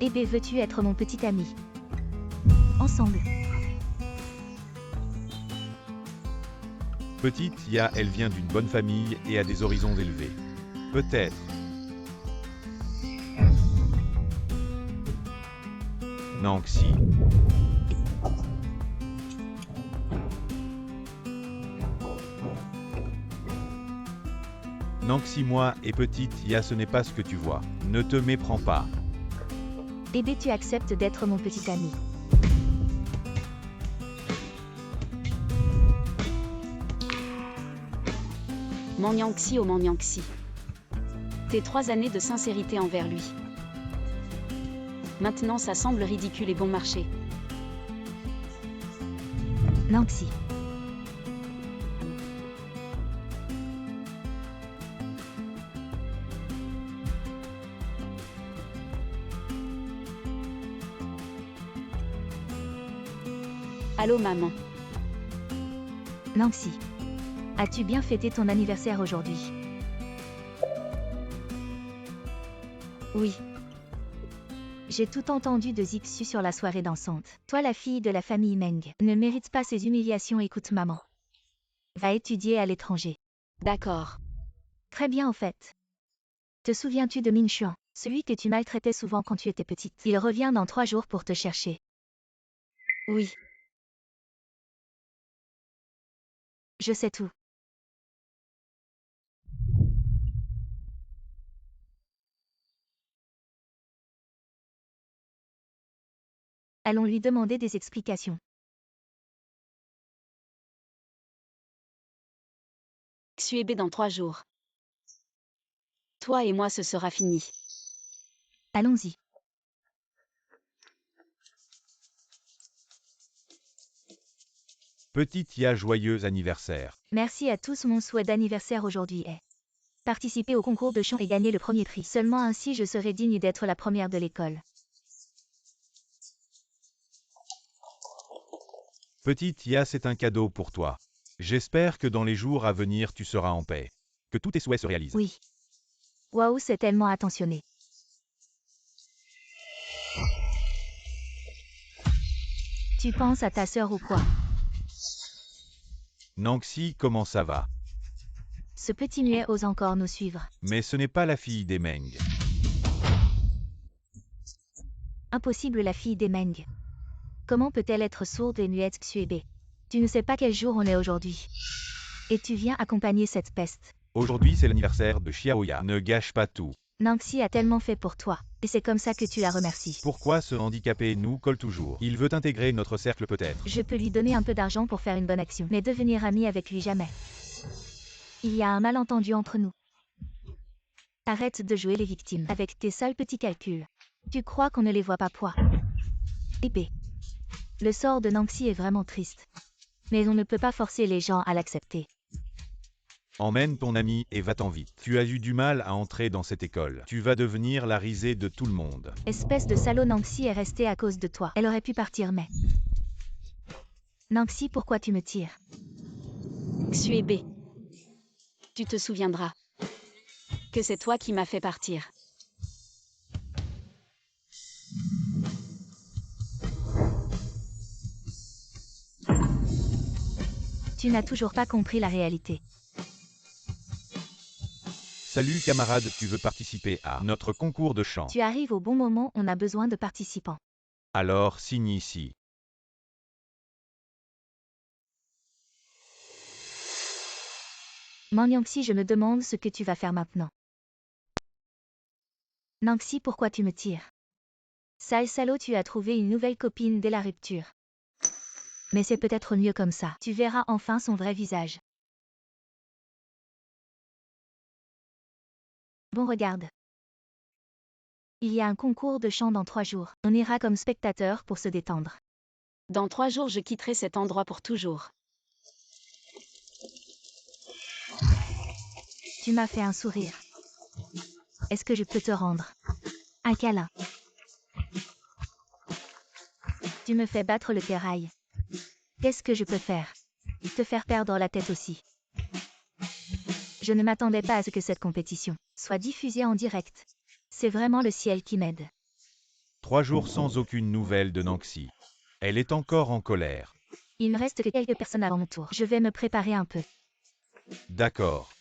Eh bé, veux-tu être mon petit ami? Ensemble. Petite Ya, elle vient d'une bonne famille et a des horizons élevés. Peut-être. Nanxi. Nanxi, moi et Petite Ya, ce n'est pas ce que tu vois. Ne te méprends pas. Eh bé, tu acceptes d'être mon petit ami. Manyanxi au Manyanxi. Tes 3 années de sincérité envers lui. Maintenant ça semble ridicule et bon marché. Nanxi. Allô maman. Nanxi. As-tu bien fêté ton anniversaire aujourd'hui? Oui. J'ai tout entendu de Zixu sur la soirée dansante. Toi, la fille de la famille Meng, ne mérite pas ces humiliations. Écoute maman. Va étudier à l'étranger. D'accord. Très bien en fait. Te souviens-tu de Min Xuan, celui que tu maltraitais souvent quand tu étais petite? Il revient dans 3 jours pour te chercher. Oui. Je sais tout. Allons lui demander des explications. Xuebe dans 3 jours. Toi et moi ce sera fini. Allons-y. Petite Ya, joyeux anniversaire. Merci à tous. Mon souhait d'anniversaire aujourd'hui est participer au concours de chant et gagner le premier prix. Seulement ainsi je serai digne d'être la première de l'école. Petite Ya, c'est un cadeau pour toi. J'espère que dans les jours à venir tu seras en paix. Que tous tes souhaits se réalisent. Oui. Waouh, c'est tellement attentionné. Tu penses à ta sœur ou quoi? Nanxi, comment ça va? Ce petit muet ose encore nous suivre. Mais ce n'est pas la fille des Meng. Impossible, la fille des Meng. Comment peut-elle être sourde et muette? Xuebe. Tu ne sais pas quel jour on est aujourd'hui. Et tu viens accompagner cette peste. Aujourd'hui c'est l'anniversaire de Xiaoya. Ne gâche pas tout. Nanxi a tellement fait pour toi. Et c'est comme ça que tu la remercies. Pourquoi ce handicapé nous colle toujours? Il veut intégrer notre cercle peut-être. Je peux lui donner un peu d'argent pour faire une bonne action. Mais devenir ami avec lui, jamais. Il y a un malentendu entre nous. Arrête de jouer les victimes avec tes sales petits calculs. Tu crois qu'on ne les voit pas, poids? Épée. Le sort de Nanxi est vraiment triste. Mais on ne peut pas forcer les gens à l'accepter. Emmène ton ami et va-t'en vite. Tu as eu du mal à entrer dans cette école. Tu vas devenir la risée de tout le monde. Espèce de salaud, Nanxi est restée à cause de toi. Elle aurait pu partir, mais... Nanxi, pourquoi tu me tires? Xuebe. Tu te souviendras que c'est toi qui m'as fait partir. Tu n'as toujours pas compris la réalité. Salut camarade, tu veux participer à notre concours de chant? Tu arrives au bon moment, on a besoin de participants. Alors signe ici. Nanxi, je me demande ce que tu vas faire maintenant. Nanxi, pourquoi tu me tires? Sale salaud, tu as trouvé une nouvelle copine dès la rupture. Mais c'est peut-être mieux comme ça. Tu verras enfin son vrai visage. Bon, regarde. Il y a un concours de chant dans 3 jours. On ira comme spectateur pour se détendre. Dans 3 jours je quitterai cet endroit pour toujours. Tu m'as fait un sourire. Est-ce que je peux te rendre un câlin? Tu me fais battre le terrail. Qu'est-ce que je peux faire? Te faire perdre la tête aussi. Je ne m'attendais pas à ce que cette compétition soit diffusée en direct. C'est vraiment le ciel qui m'aide. 3 jours sans aucune nouvelle de Nanxi. Elle est encore en colère. Il ne reste que quelques personnes avant mon tour. Je vais me préparer un peu. D'accord.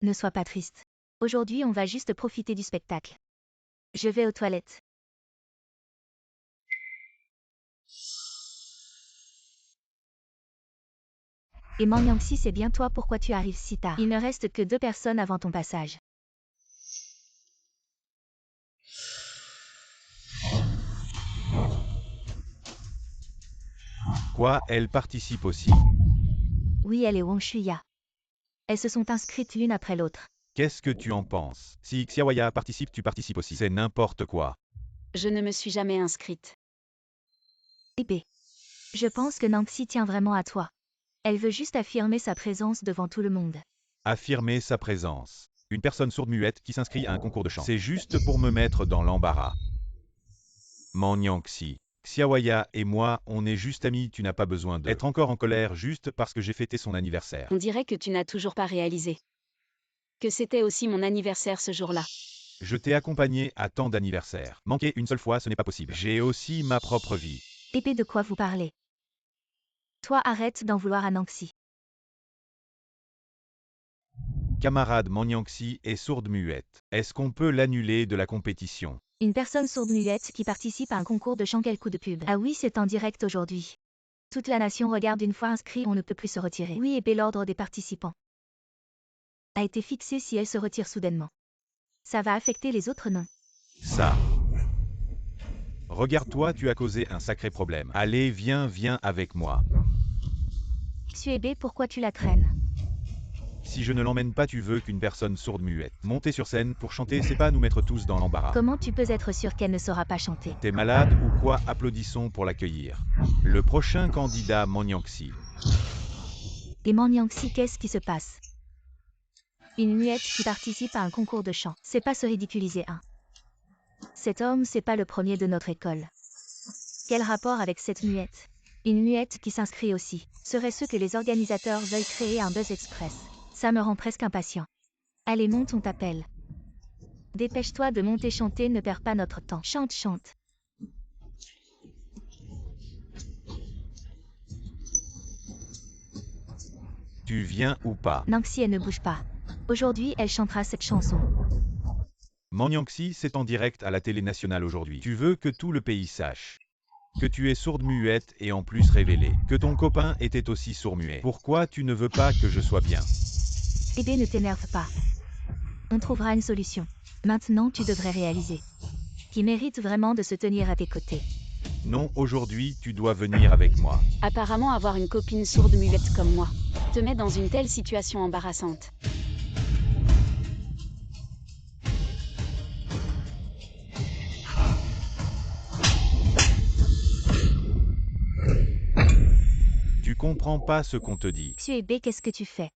Ne sois pas triste. Aujourd'hui, on va juste profiter du spectacle. Je vais aux toilettes. Et Mangyangxi, c'est bien toi, pourquoi tu arrives si tard? Il ne reste que 2 personnes avant ton passage. Quoi, elle participe aussi? Oui, elle et Wang Shuya. Elles se sont inscrites l'une après l'autre. Qu'est-ce que tu en penses? Si Xiaoya participe, tu participes aussi. C'est n'importe quoi. Je ne me suis jamais inscrite. Épée. Je pense que Nanxi tient vraiment à toi. Elle veut juste affirmer sa présence devant tout le monde. Affirmer sa présence. Une personne sourde-muette qui s'inscrit à un concours de chant. C'est juste pour me mettre dans l'embarras. Mangyangxi. Xiaoya et moi, on est juste amis, tu n'as pas besoin d'être encore en colère juste parce que j'ai fêté son anniversaire. On dirait que tu n'as toujours pas réalisé que c'était aussi mon anniversaire ce jour-là. Je t'ai accompagné à tant d'anniversaires. Manquer une seule fois, ce n'est pas possible. J'ai aussi ma propre vie. Épée, de quoi vous parlez? Toi, arrête d'en vouloir à Nanxi. Camarade Mangyangxi est sourde-muette. Est-ce qu'on peut l'annuler de la compétition? Une personne sourde-muette qui participe à un concours de chant, quel coup de pub? Ah oui, c'est en direct aujourd'hui. Toute la nation regarde, une fois inscrit, on ne peut plus se retirer. Oui, Épée, l'ordre des participants a été fixé si elle se retire soudainement. Ça va affecter les autres, non? Ça. Regarde-toi, tu as causé un sacré problème. Allez, viens avec moi. Xuebe, pourquoi tu la traînes? Si je ne l'emmène pas, tu veux qu'une personne sourde-muette monter sur scène pour chanter, c'est pas nous mettre tous dans l'embarras. Comment tu peux être sûr qu'elle ne saura pas chanter? T'es malade ou quoi? Applaudissons pour l'accueillir. Le prochain candidat, Mangyangxi. Et Mangyangxi, qu'est-ce qui se passe? Une muette qui participe à un concours de chant. C'est pas se ridiculiser, hein. Cet homme, c'est pas le premier de notre école. Quel rapport avec cette muette? Une muette qui s'inscrit aussi. Serait-ce que les organisateurs veulent créer un buzz express? Ça me rend presque impatient. Allez, monte, on t'appelle. Dépêche-toi de monter chanter, ne perds pas notre temps. Chante, chante. Tu viens ou pas? Nanxi, elle ne bouge pas. Aujourd'hui, elle chantera cette chanson. Mangyangxi, c'est en direct à la télé nationale aujourd'hui. Tu veux que tout le pays sache que tu es sourde-muette et en plus révélé que ton copain était aussi sourd-muet. Pourquoi tu ne veux pas que je sois bien? Eh bien, ne t'énerve pas. On trouvera une solution. Maintenant, tu devrais réaliser qu'il mérite vraiment de se tenir à tes côtés. Non, aujourd'hui, tu dois venir avec moi. Apparemment, avoir une copine sourde-muette comme moi te met dans une telle situation embarrassante. Tu comprends pas ce qu'on te dit. Xuebe, qu'est-ce que tu fais?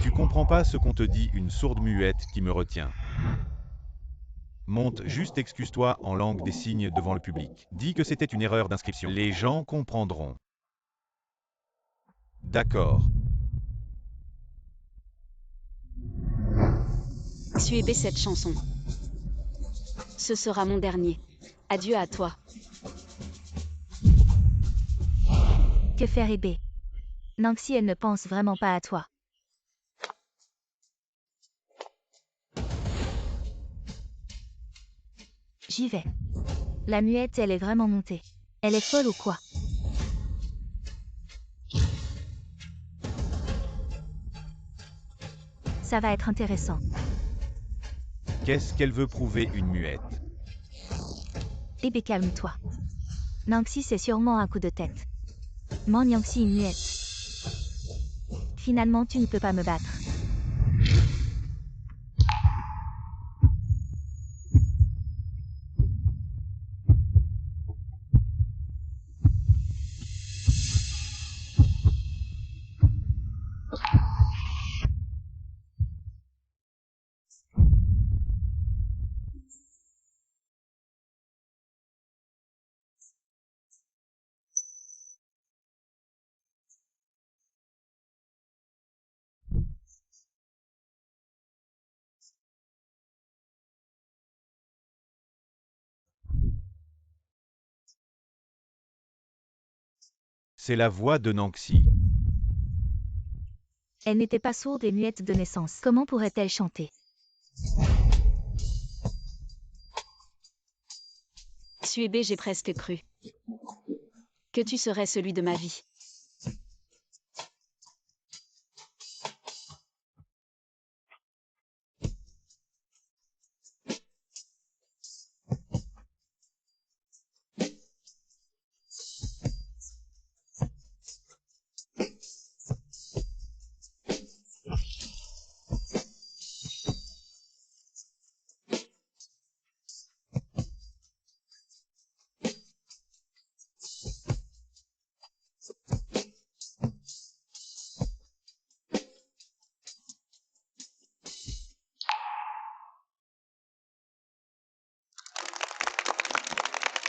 Tu comprends pas ce qu'on te dit, une sourde-muette qui me retient. Monte, juste excuse-toi en langue des signes devant le public. Dis que c'était une erreur d'inscription. Les gens comprendront. D'accord. Xuebe, cette chanson. Ce sera mon dernier. Adieu à toi. Que faire, Ébé? Nanxi, elle ne pense vraiment pas à toi. J'y vais. La muette, elle est vraiment montée. Elle est folle ou quoi? Ça va être intéressant. Qu'est-ce qu'elle veut prouver, une muette? Ébé, calme-toi. Nanxi, c'est sûrement un coup de tête. Mangyangxi, une muette. Finalement, tu ne peux pas me battre. C'est la voix de Nanxi. Elle n'était pas sourde et muette de naissance. Comment pourrait-elle chanter? Xuebe, j'ai presque cru que tu serais celui de ma vie.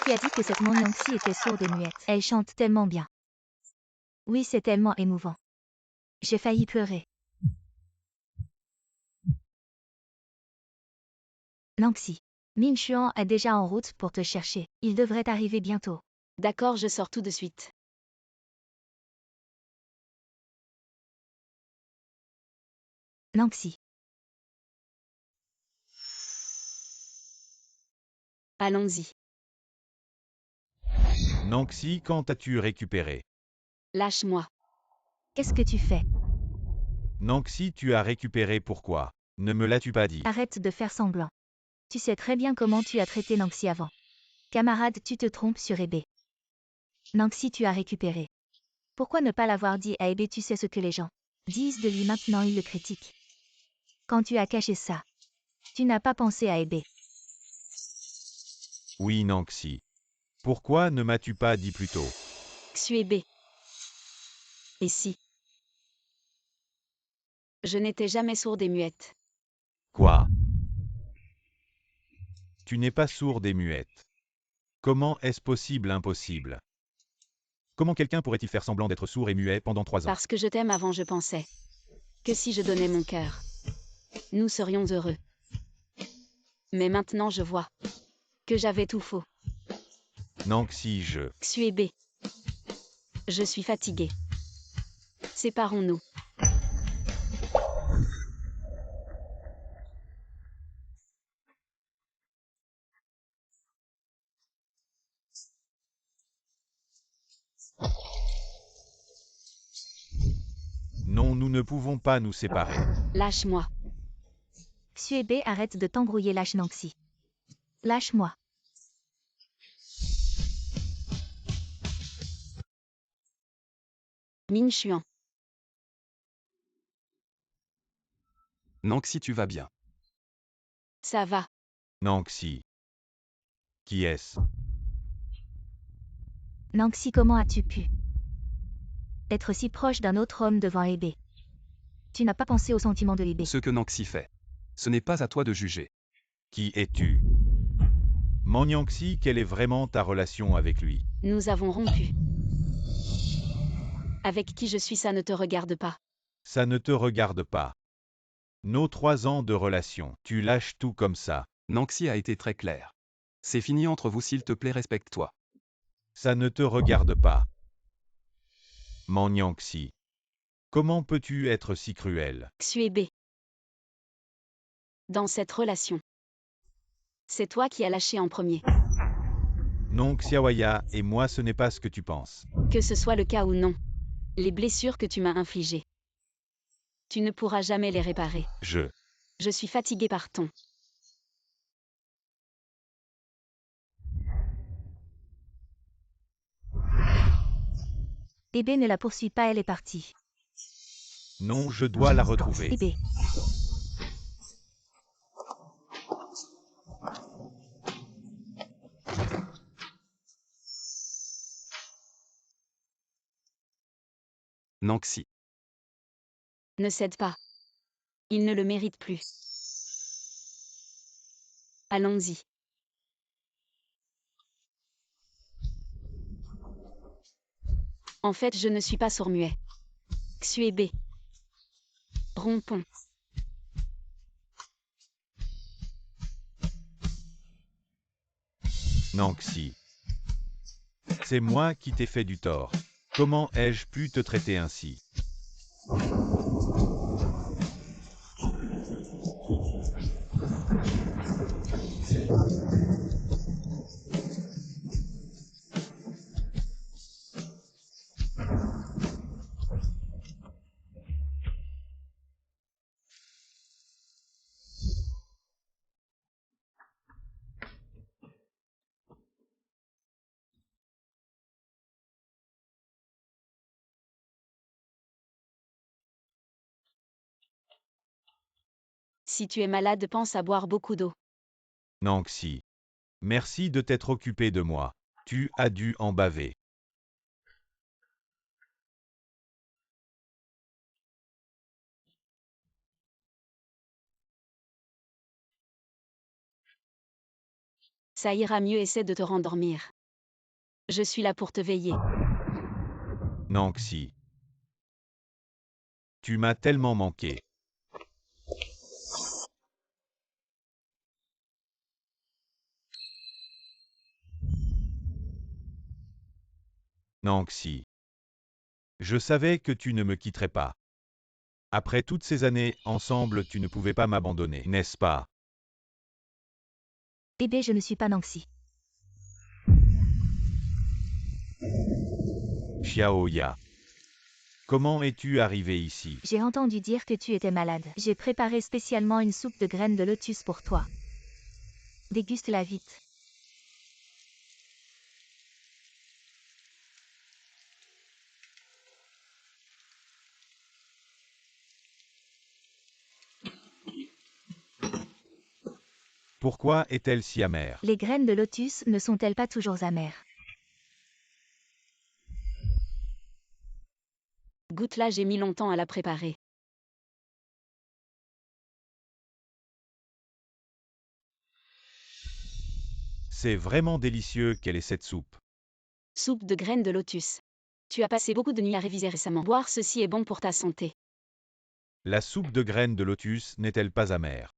Qui a dit que cette Monyanxi était sourde et muette? Elle chante tellement bien. Oui, c'est tellement émouvant. J'ai failli pleurer. Nanxi. Ming Xuan est déjà en route pour te chercher. Il devrait arriver bientôt. D'accord, je sors tout de suite. Nanxi. Allons-y. Nanxi, quand as-tu récupéré? Lâche-moi. Qu'est-ce que tu fais? Nanxi, tu as récupéré pourquoi? Ne me l'as-tu pas dit? Arrête de faire semblant. Tu sais très bien comment tu as traité Nanxi avant. Camarade, tu te trompes sur Ebe. Nanxi, tu as récupéré. Pourquoi ne pas l'avoir dit à Ebe? Tu sais ce que les gens disent de lui maintenant, ils le critiquent. Quand tu as caché ça, tu n'as pas pensé à Ebe. Oui, Nanxi. Pourquoi ne m'as-tu pas dit plus tôt? Xuebe. Et si je n'étais jamais sourde et muette? Quoi? Tu n'es pas sourde et muette. Comment est-ce possible, impossible? Comment quelqu'un pourrait-il faire semblant d'être sourd et muet pendant 3 ans? Parce que je t'aime. Avant, je pensais que si je donnais mon cœur, nous serions heureux. Mais maintenant, je vois que j'avais tout faux. Nanxi, Xuebe. Je suis fatiguée. Séparons-nous. Non, nous ne pouvons pas nous séparer. Lâche-moi. Xuebe, arrête de t'embrouiller, lâche Nanxi. Lâche-moi. Ming Xuan. Nanxi, tu vas bien. Ça va. Nanxi. Qui est-ce? Nanxi, comment as-tu pu être si proche d'un autre homme devant Ebe? Tu n'as pas pensé aux sentiments de Ebe. Ce que Nanxi fait. Ce n'est pas à toi de juger. Qui es-tu? Monyanxi, quelle est vraiment ta relation avec lui? Nous avons rompu. Avec qui je suis, ça ne te regarde pas. Ça ne te regarde pas. Nos 3 ans de relation, tu lâches tout comme ça. Nanxi a été très clair. C'est fini entre vous, s'il te plaît, respecte-toi. Ça ne te regarde pas. Monyanxi. Comment peux-tu être si cruel? Xuebe. Dans cette relation, c'est toi qui as lâché en premier. Non, Xiaoya, et moi ce n'est pas ce que tu penses. Que ce soit le cas ou non, les blessures que tu m'as infligées, tu ne pourras jamais les réparer. Je suis fatiguée par ton. Ebe ne la poursuit pas, elle est partie. Non, je dois la retrouver. Ebe. Nanxi. Ne cède pas. Il ne le mérite plus. Allons-y. En fait, je ne suis pas sourd-muet. Xuebe. Rompons. Nanxi. C'est moi qui t'ai fait du tort. Comment ai-je pu te traiter ainsi? Si tu es malade, pense à boire beaucoup d'eau. Nanxi. Merci de t'être occupé de moi. Tu as dû en baver. Ça ira mieux, essaie de te rendormir. Je suis là pour te veiller. Nanxi. Tu m'as tellement manqué. Nanxi. Je savais que tu ne me quitterais pas. Après toutes ces années, ensemble, tu ne pouvais pas m'abandonner, n'est-ce pas? Bébé, je ne suis pas Nanxi. Xiaoya. Comment es-tu arrivé ici? J'ai entendu dire que tu étais malade. J'ai préparé spécialement une soupe de graines de lotus pour toi. Déguste-la vite. Pourquoi est-elle si amère? Les graines de lotus ne sont-elles pas toujours amères? Goûte-la, j'ai mis longtemps à la préparer. C'est vraiment délicieux, quelle est cette soupe? Soupe de graines de lotus. Tu as passé beaucoup de nuits à réviser récemment. Boire ceci est bon pour ta santé. La soupe de graines de lotus n'est-elle pas amère?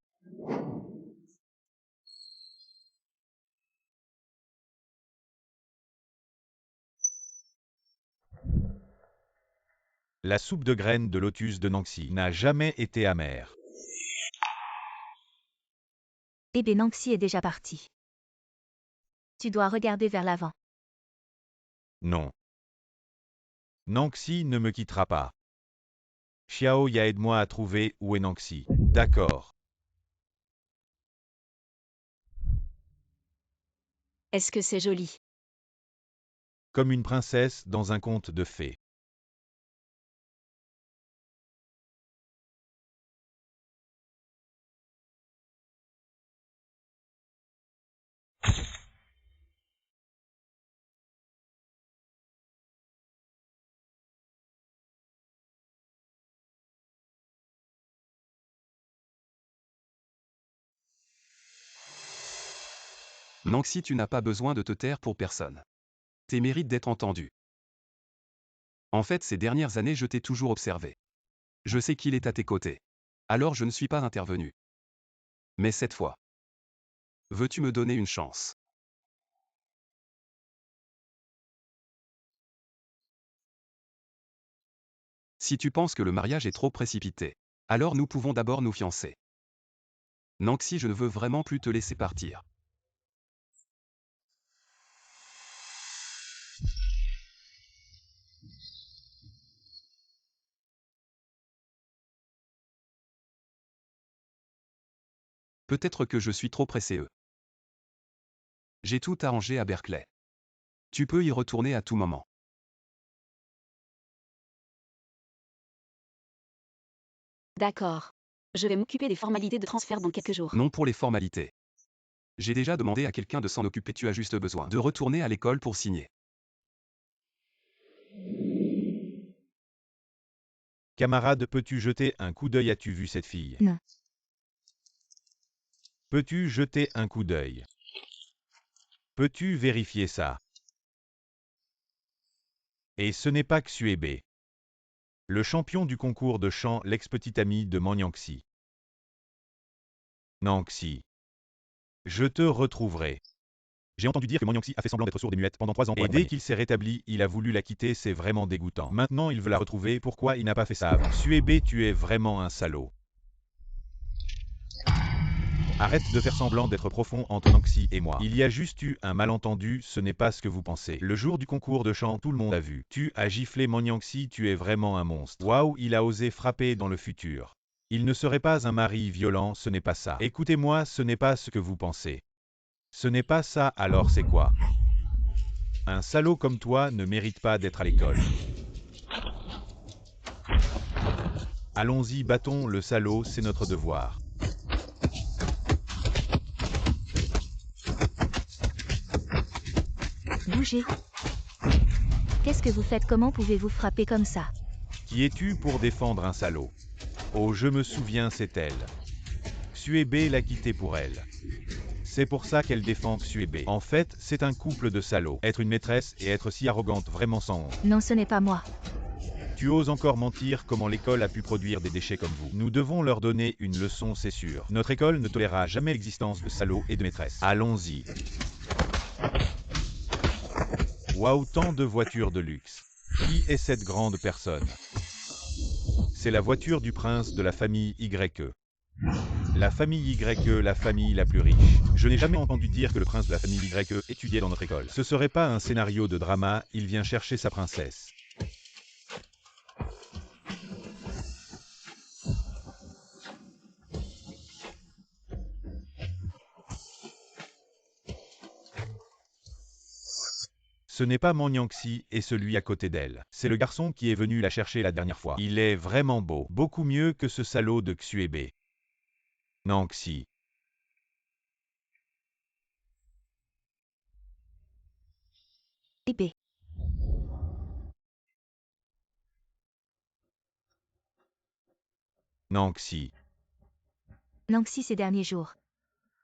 La soupe de graines de lotus de Nanxi n'a jamais été amère. Bébé, Nanxi est déjà parti. Tu dois regarder vers l'avant. Non. Nanxi ne me quittera pas. Xiaoya, aide-moi à trouver où est Nanxi. D'accord. Est-ce que c'est joli? Comme une princesse dans un conte de fées. Nanxi, tu n'as pas besoin de te taire pour personne. Tes mérites d'être entendu. En fait, ces dernières années, je t'ai toujours observé. Je sais qu'il est à tes côtés. Alors je ne suis pas intervenu. Mais cette fois, veux-tu me donner une chance? Si tu penses que le mariage est trop précipité, alors nous pouvons d'abord nous fiancer. Nanxi, je ne veux vraiment plus te laisser partir. Peut-être que je suis trop pressé. J'ai tout arrangé à Berkeley. Tu peux y retourner à tout moment. D'accord. Je vais m'occuper des formalités de transfert dans quelques jours. Non pour les formalités. J'ai déjà demandé à quelqu'un de s'en occuper, tu as juste besoin de retourner à l'école pour signer. Camarade, peux-tu jeter un coup d'œil? As-tu vu cette fille? Non. Peux-tu jeter un coup d'œil? Peux-tu vérifier ça? Et ce n'est pas Xuebe. Le champion du concours de chant, l'ex-petit ami de Manyanxi. Nanxi. Je te retrouverai. J'ai entendu dire que Monyangxi a fait semblant d'être sourde et muette pendant 3 ans. Et dès qu'il s'est rétabli, il a voulu la quitter, c'est vraiment dégoûtant. Maintenant, il veut la retrouver, pourquoi il n'a pas fait ça avant? Xuebe, tu es vraiment un salaud. Arrête de faire semblant d'être profond entre Nangxi et moi. Il y a juste eu un malentendu, ce n'est pas ce que vous pensez. Le jour du concours de chant, tout le monde a vu. Tu as giflé Monyangxi, tu es vraiment un monstre. Waouh, il a osé frapper dans le futur. Il ne serait pas un mari violent, ce n'est pas ça. Écoutez-moi, ce n'est pas ce que vous pensez. Ce n'est pas ça, alors c'est quoi? Un salaud comme toi ne mérite pas d'être à l'école. Allons-y, battons le salaud, c'est notre devoir. Bougez. Qu'est-ce que vous faites? Comment pouvez-vous frapper comme ça? Qui es-tu pour défendre un salaud? Oh, je me souviens, c'est elle. Xuebe l'a quitté pour elle. C'est pour ça qu'elle défend Xuebe. En fait, c'est un couple de salauds. Être une maîtresse et être si arrogante, vraiment sans honte. Non, ce n'est pas moi. Tu oses encore mentir, comment l'école a pu produire des déchets comme vous? Nous devons leur donner une leçon, c'est sûr. Notre école ne tolérera jamais l'existence de salauds et de maîtresses. Allons-y. Waouh, tant de voitures de luxe. Qui est cette grande personne? C'est la voiture du prince de la famille YE. La famille YE, la famille la plus riche. Je n'ai jamais entendu dire que le prince de la famille YE étudiait dans notre école. Ce serait pas un scénario de drama, il vient chercher sa princesse. Ce n'est pas Monyangxi et celui à côté d'elle. C'est le garçon qui est venu la chercher la dernière fois. Il est vraiment beau. Beaucoup mieux que ce salaud de Xuebe. Nangxi. Épée. Nangxi. Nangxi ces derniers jours.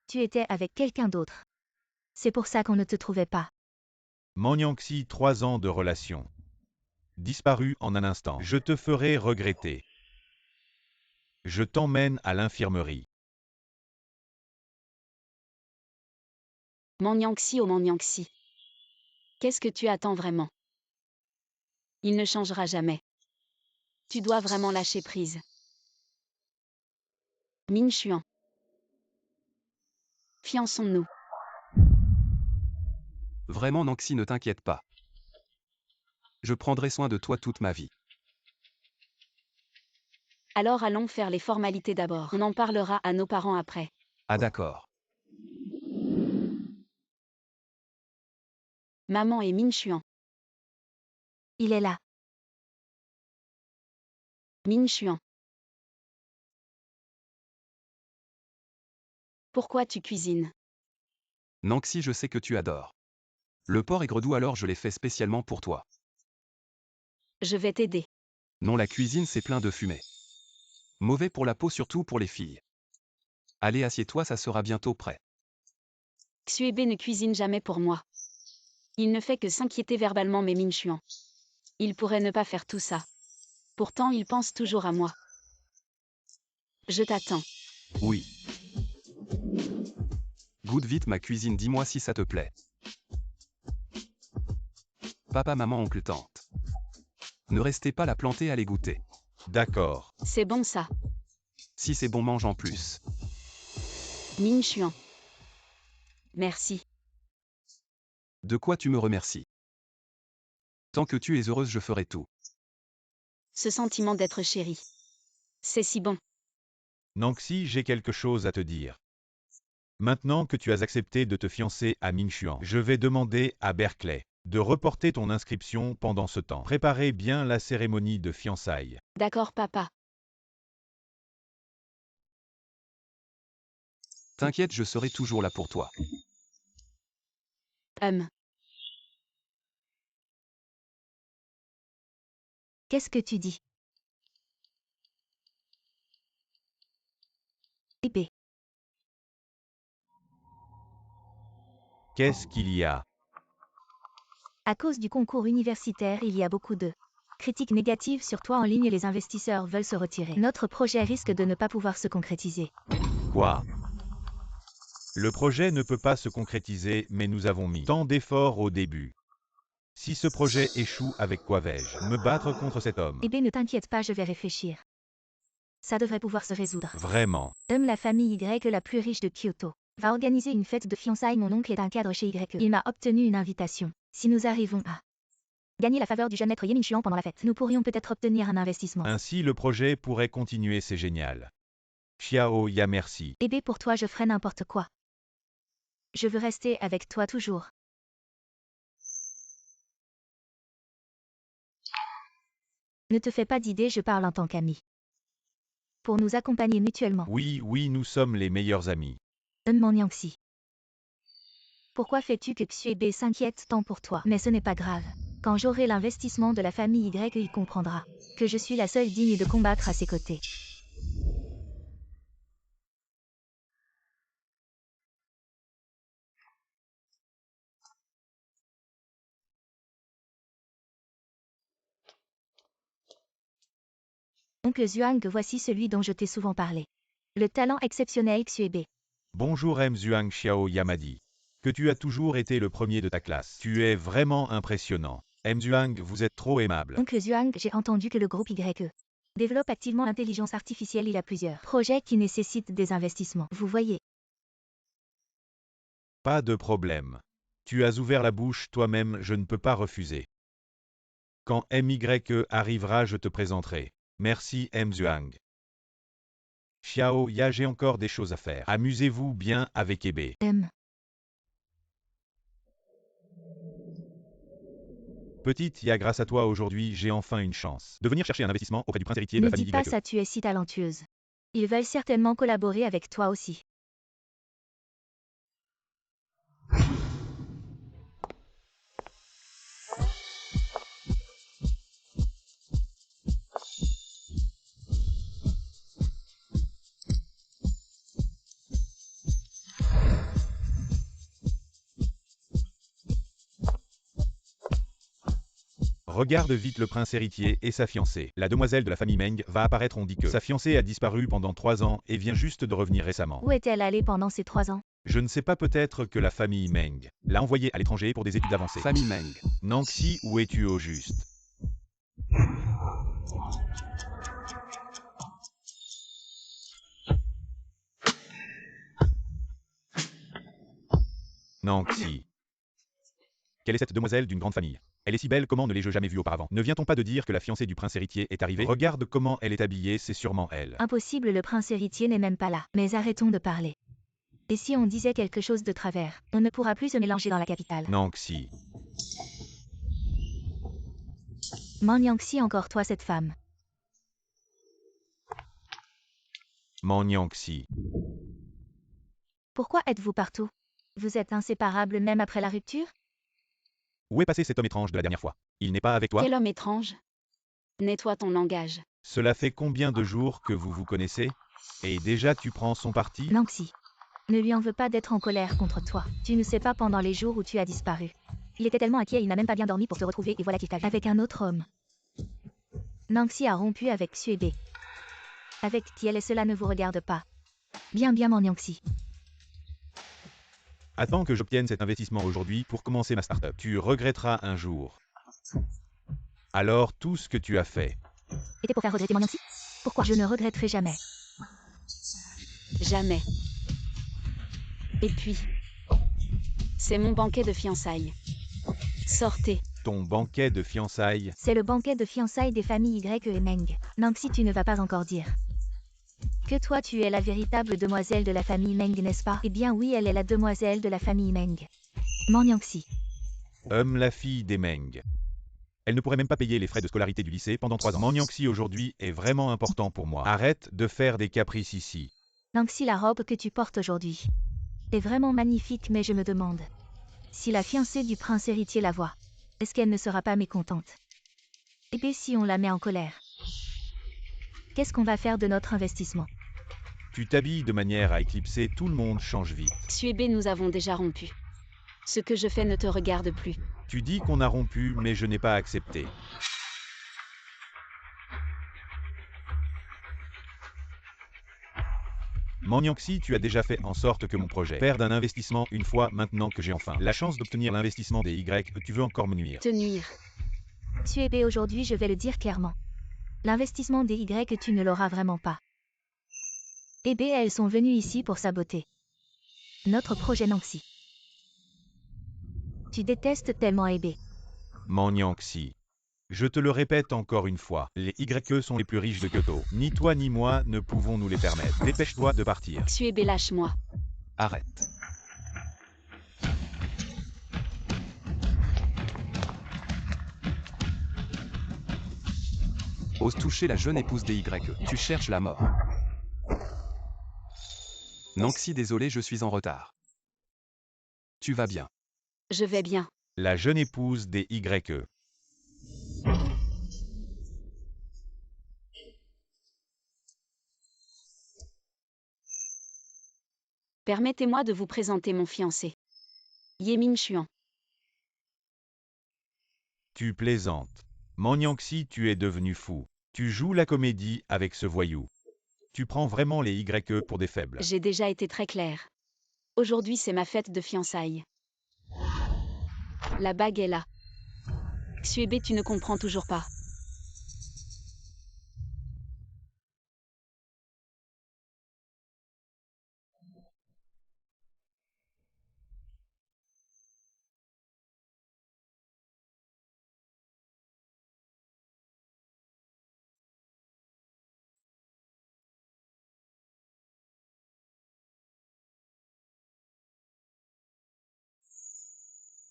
Tu étais avec quelqu'un d'autre. C'est pour ça qu'on ne te trouvait pas. Monyangxi, 3 ans de relation. Disparu en un instant. Je te ferai regretter. Je t'emmène à l'infirmerie. Monyangxi, oh Monyangxi. Qu'est-ce que tu attends vraiment? Il ne changera jamais. Tu dois vraiment lâcher prise. Min Xuan. Fiançons-nous. Vraiment Nangxi, ne t'inquiète pas. Je prendrai soin de toi toute ma vie. Alors allons faire les formalités d'abord. On en parlera à nos parents après. Ah d'accord. Maman et Min Xuan. Il est là. Min Xuan. Pourquoi tu cuisines? Nangxi, je sais que tu adores. Le porc aigre-doux, alors je l'ai fait spécialement pour toi. Je vais t'aider. Non, la cuisine c'est plein de fumée. Mauvais pour la peau, surtout pour les filles. Allez, assieds-toi, ça sera bientôt prêt. Xuebe ne cuisine jamais pour moi. Il ne fait que s'inquiéter verbalement, mais Min Xuan. Il pourrait ne pas faire tout ça. Pourtant, il pense toujours à moi. Je t'attends. Oui. Goûte vite ma cuisine, dis-moi si ça te plaît. Papa, maman, oncle, tante. Ne restez pas là plantés, allez goûter. D'accord. C'est bon ça. Si c'est bon, mange en plus. Min Xuan. Merci. De quoi tu me remercies? Tant que tu es heureuse, je ferai tout. Ce sentiment d'être chérie. C'est si bon. Nangxi, j'ai quelque chose à te dire. Maintenant que tu as accepté de te fiancer à Min Xuan, je vais demander à Berkeley de reporter ton inscription pendant ce temps. Préparez bien la cérémonie de fiançailles. D'accord, papa. T'inquiète, je serai toujours là pour toi. Qu'est-ce que tu dis? Épée. Qu'est-ce qu'il y a? À cause du concours universitaire, il y a beaucoup de critiques négatives sur toi en ligne et les investisseurs veulent se retirer. Notre projet risque de ne pas pouvoir se concrétiser. Quoi? Le projet ne peut pas se concrétiser, mais nous avons mis tant d'efforts au début. Si ce projet échoue, avec quoi vais-je me battre contre cet homme? Eh bien, ne t'inquiète pas, je vais réfléchir. Ça devrait pouvoir se résoudre. Vraiment. La famille Y, la plus riche de Kyoto, va organiser une fête de fiançailles. Mon oncle est un cadre chez Y. Il m'a obtenu une invitation. Si nous arrivons à gagner la faveur du jeune maître Yemin pendant la fête, nous pourrions peut-être obtenir un investissement. Ainsi le projet pourrait continuer, c'est génial. Xiao Ya, merci. Eh bien, pour toi, je ferai n'importe quoi. Je veux rester avec toi toujours. Ne te fais pas d'idée, je parle en tant qu'ami. Pour nous accompagner mutuellement. Oui, nous sommes les meilleurs amis. Mon Yangxi. Pourquoi fais-tu que Xuebe s'inquiète tant pour toi? Mais ce n'est pas grave. Quand j'aurai l'investissement de la famille Y, il comprendra que je suis la seule digne de combattre à ses côtés. Oncle Zhuang, voici celui dont je t'ai souvent parlé. Le talent exceptionnel Xuebe. Bonjour Zhuang. Xiao Ya m'a dit que tu as toujours été le premier de ta classe. Tu es vraiment impressionnant. Zhuang, vous êtes trop aimable. Oncle Zhuang, j'ai entendu que le groupe YE développe activement l'intelligence artificielle. Il y a plusieurs projets qui nécessitent des investissements. Vous voyez. Pas de problème. Tu as ouvert la bouche toi-même, je ne peux pas refuser. Quand MYE arrivera, je te présenterai. Merci Zhuang. Xiao Ya, j'ai encore des choses à faire. Amusez-vous bien avec Ebe. Petite Ya, grâce à toi aujourd'hui, j'ai enfin une chance de venir chercher un investissement auprès du prince héritier de Ne la famille dis pas YE. ça, tu es si talentueuse. Ils veulent certainement collaborer avec toi aussi. Regarde vite le prince héritier et sa fiancée. La demoiselle de la famille Meng va apparaître. On dit que sa fiancée a disparu pendant 3 ans et vient juste de revenir récemment. Où est-elle allée pendant ces 3 ans? Je ne sais pas, peut-être que la famille Meng l'a envoyée à l'étranger pour des études avancées. Famille Meng. Nangxi, où es-tu au juste? Nangxi. Quelle est cette demoiselle d'une grande famille? Elle est si belle, comment ne l'ai-je jamais vue auparavant? Ne vient-on pas de dire que la fiancée du prince héritier est arrivée? Regarde comment elle est habillée, c'est sûrement elle. Impossible, le prince héritier n'est même pas là. Mais arrêtons de parler. Et si on disait quelque chose de travers, on ne pourra plus se mélanger dans la capitale. Nangxi. Man Yangxi, encore toi cette femme. Man Yangxi. Pourquoi êtes-vous partout? Vous êtes inséparables même après la rupture? Où est passé cet homme étrange de la dernière fois? Il n'est pas avec toi? Quel homme étrange? Nettoie ton langage. Cela fait combien de jours que vous vous connaissez? Et déjà tu prends son parti? Nangxi. Ne lui en veux pas d'être en colère contre toi. Tu ne sais pas pendant les jours où tu as disparu. Il était tellement inquiet, il n'a même pas bien dormi pour te retrouver et voilà qu'il t'a vu avec un autre homme. Nangxi a rompu avec Xuebe. Avec Tiel et cela ne vous regarde pas. Bien, mon Yangxi. Attends que j'obtienne cet investissement aujourd'hui pour commencer ma start-up. Tu regretteras un jour. Alors tout ce que tu as fait. Était pour faire regretter mon Yangxi? Pourquoi? Je ne regretterai jamais. Jamais. Et puis, c'est mon banquet de fiançailles. Sortez. Ton banquet de fiançailles? C'est le banquet de fiançailles des familles Y et Meng. Nangxi, tu ne vas pas encore dire que toi tu es la véritable demoiselle de la famille Meng, n'est-ce pas? Eh bien oui, elle est la demoiselle de la famille Meng. Man Yangxi. La fille des Meng. Elle ne pourrait même pas payer les frais de scolarité du lycée pendant 3 ans. Man Yangxi aujourd'hui est vraiment important pour moi. Arrête de faire des caprices ici. Nangxi, la robe que tu portes aujourd'hui est vraiment magnifique, mais je me demande si la fiancée du prince héritier la voit, est-ce qu'elle ne sera pas mécontente? Et puis si on la met en colère, qu'est-ce qu'on va faire de notre investissement? Tu t'habilles de manière à éclipser tout le monde, change vite. Xuebe, nous avons déjà rompu. Ce que je fais ne te regarde plus. Tu dis qu'on a rompu, mais je n'ai pas accepté. Manyanxi, tu as déjà fait en sorte que mon projet perde un investissement une fois maintenant que j'ai enfin la chance d'obtenir l'investissement des Y. Tu veux encore me nuire. Te nuire. Xuebe, aujourd'hui je vais le dire clairement. L'investissement des Y, tu ne l'auras vraiment pas. Et B, elles sont venues ici pour saboter notre projet Nanxi. Tu détestes tellement EB. Manyanxi. Je te le répète encore une fois, les YE sont les plus riches de Kyoto. Ni toi ni moi ne pouvons nous les permettre. Dépêche-toi de partir. Xuebe, lâche-moi. Arrête. Ose toucher la jeune épouse des YE. Tu cherches la mort. Nanxi, désolé, je suis en retard. Tu vas bien. Je vais bien. La jeune épouse des YE. Permettez-moi de vous présenter mon fiancé. Ye Minchuan. Tu plaisantes. Manyanxi, tu es devenu fou. Tu joues la comédie avec ce voyou. Tu prends vraiment les YE pour des faibles. J'ai déjà été très claire. Aujourd'hui, c'est ma fête de fiançailles. La bague est là. Xuebe, tu ne comprends toujours pas.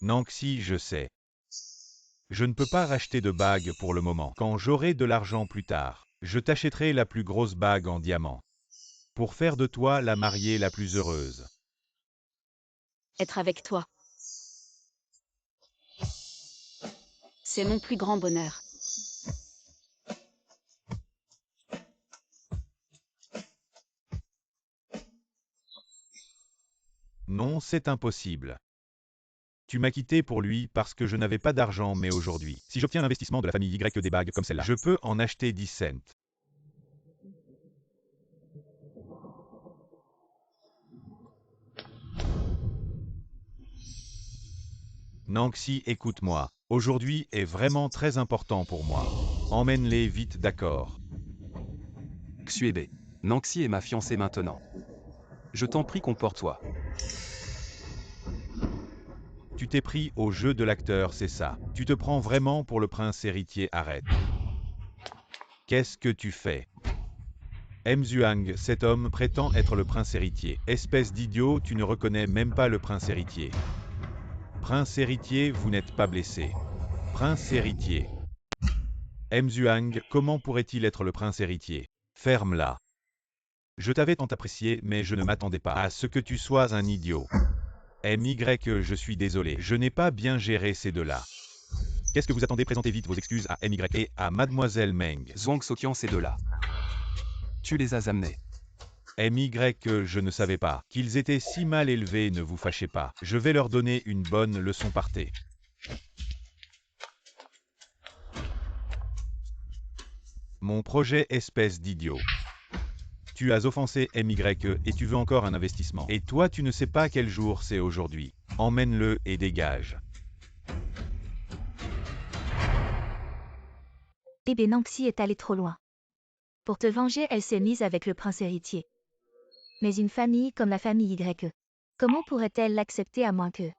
Nanxi, je sais. Je ne peux pas racheter de bague pour le moment. Quand j'aurai de l'argent plus tard, je t'achèterai la plus grosse bague en diamant. Pour faire de toi la mariée la plus heureuse. Être avec toi. C'est mon plus grand bonheur. Non, c'est impossible. Tu m'as quitté pour lui parce que je n'avais pas d'argent, mais aujourd'hui, si j'obtiens l'investissement de la famille Y des bagues comme celle-là, je peux en acheter 10 cents. Nanxi, écoute-moi. Aujourd'hui est vraiment très important pour moi. Emmène-les vite, d'accord? Xuebe. Nanxi est ma fiancée maintenant. Je t'en prie, comporte-toi. Tu t'es pris au jeu de l'acteur, c'est ça. Tu te prends vraiment pour le prince héritier, arrête. Qu'est-ce que tu fais? Mzuang, cet homme prétend être le prince héritier. Espèce d'idiot, tu ne reconnais même pas le prince héritier. Prince héritier, vous n'êtes pas blessé. Prince héritier. Mzuang, comment pourrait-il être le prince héritier? Ferme-la. Je t'avais tant apprécié, mais je ne m'attendais pas à ce que tu sois un idiot. MY, je suis désolé, je n'ai pas bien géré ces deux-là. Qu'est-ce que vous attendez? Présentez vite vos excuses à MY et à Mademoiselle Meng. Zhuang Soqian, ces deux-là. Tu les as amenés. MY, je ne savais pas qu'ils étaient si mal élevés, ne vous fâchez pas. Je vais leur donner une bonne leçon, partez. Mon projet, espèce d'idiot. Tu as offensé MY et tu veux encore un investissement. Et toi, tu ne sais pas quel jour c'est aujourd'hui. Emmène-le et dégage. EB, Nanxi est allée trop loin. Pour te venger, elle s'est mise avec le prince héritier. Mais une famille comme la famille Y, comment pourrait-elle l'accepter à moins que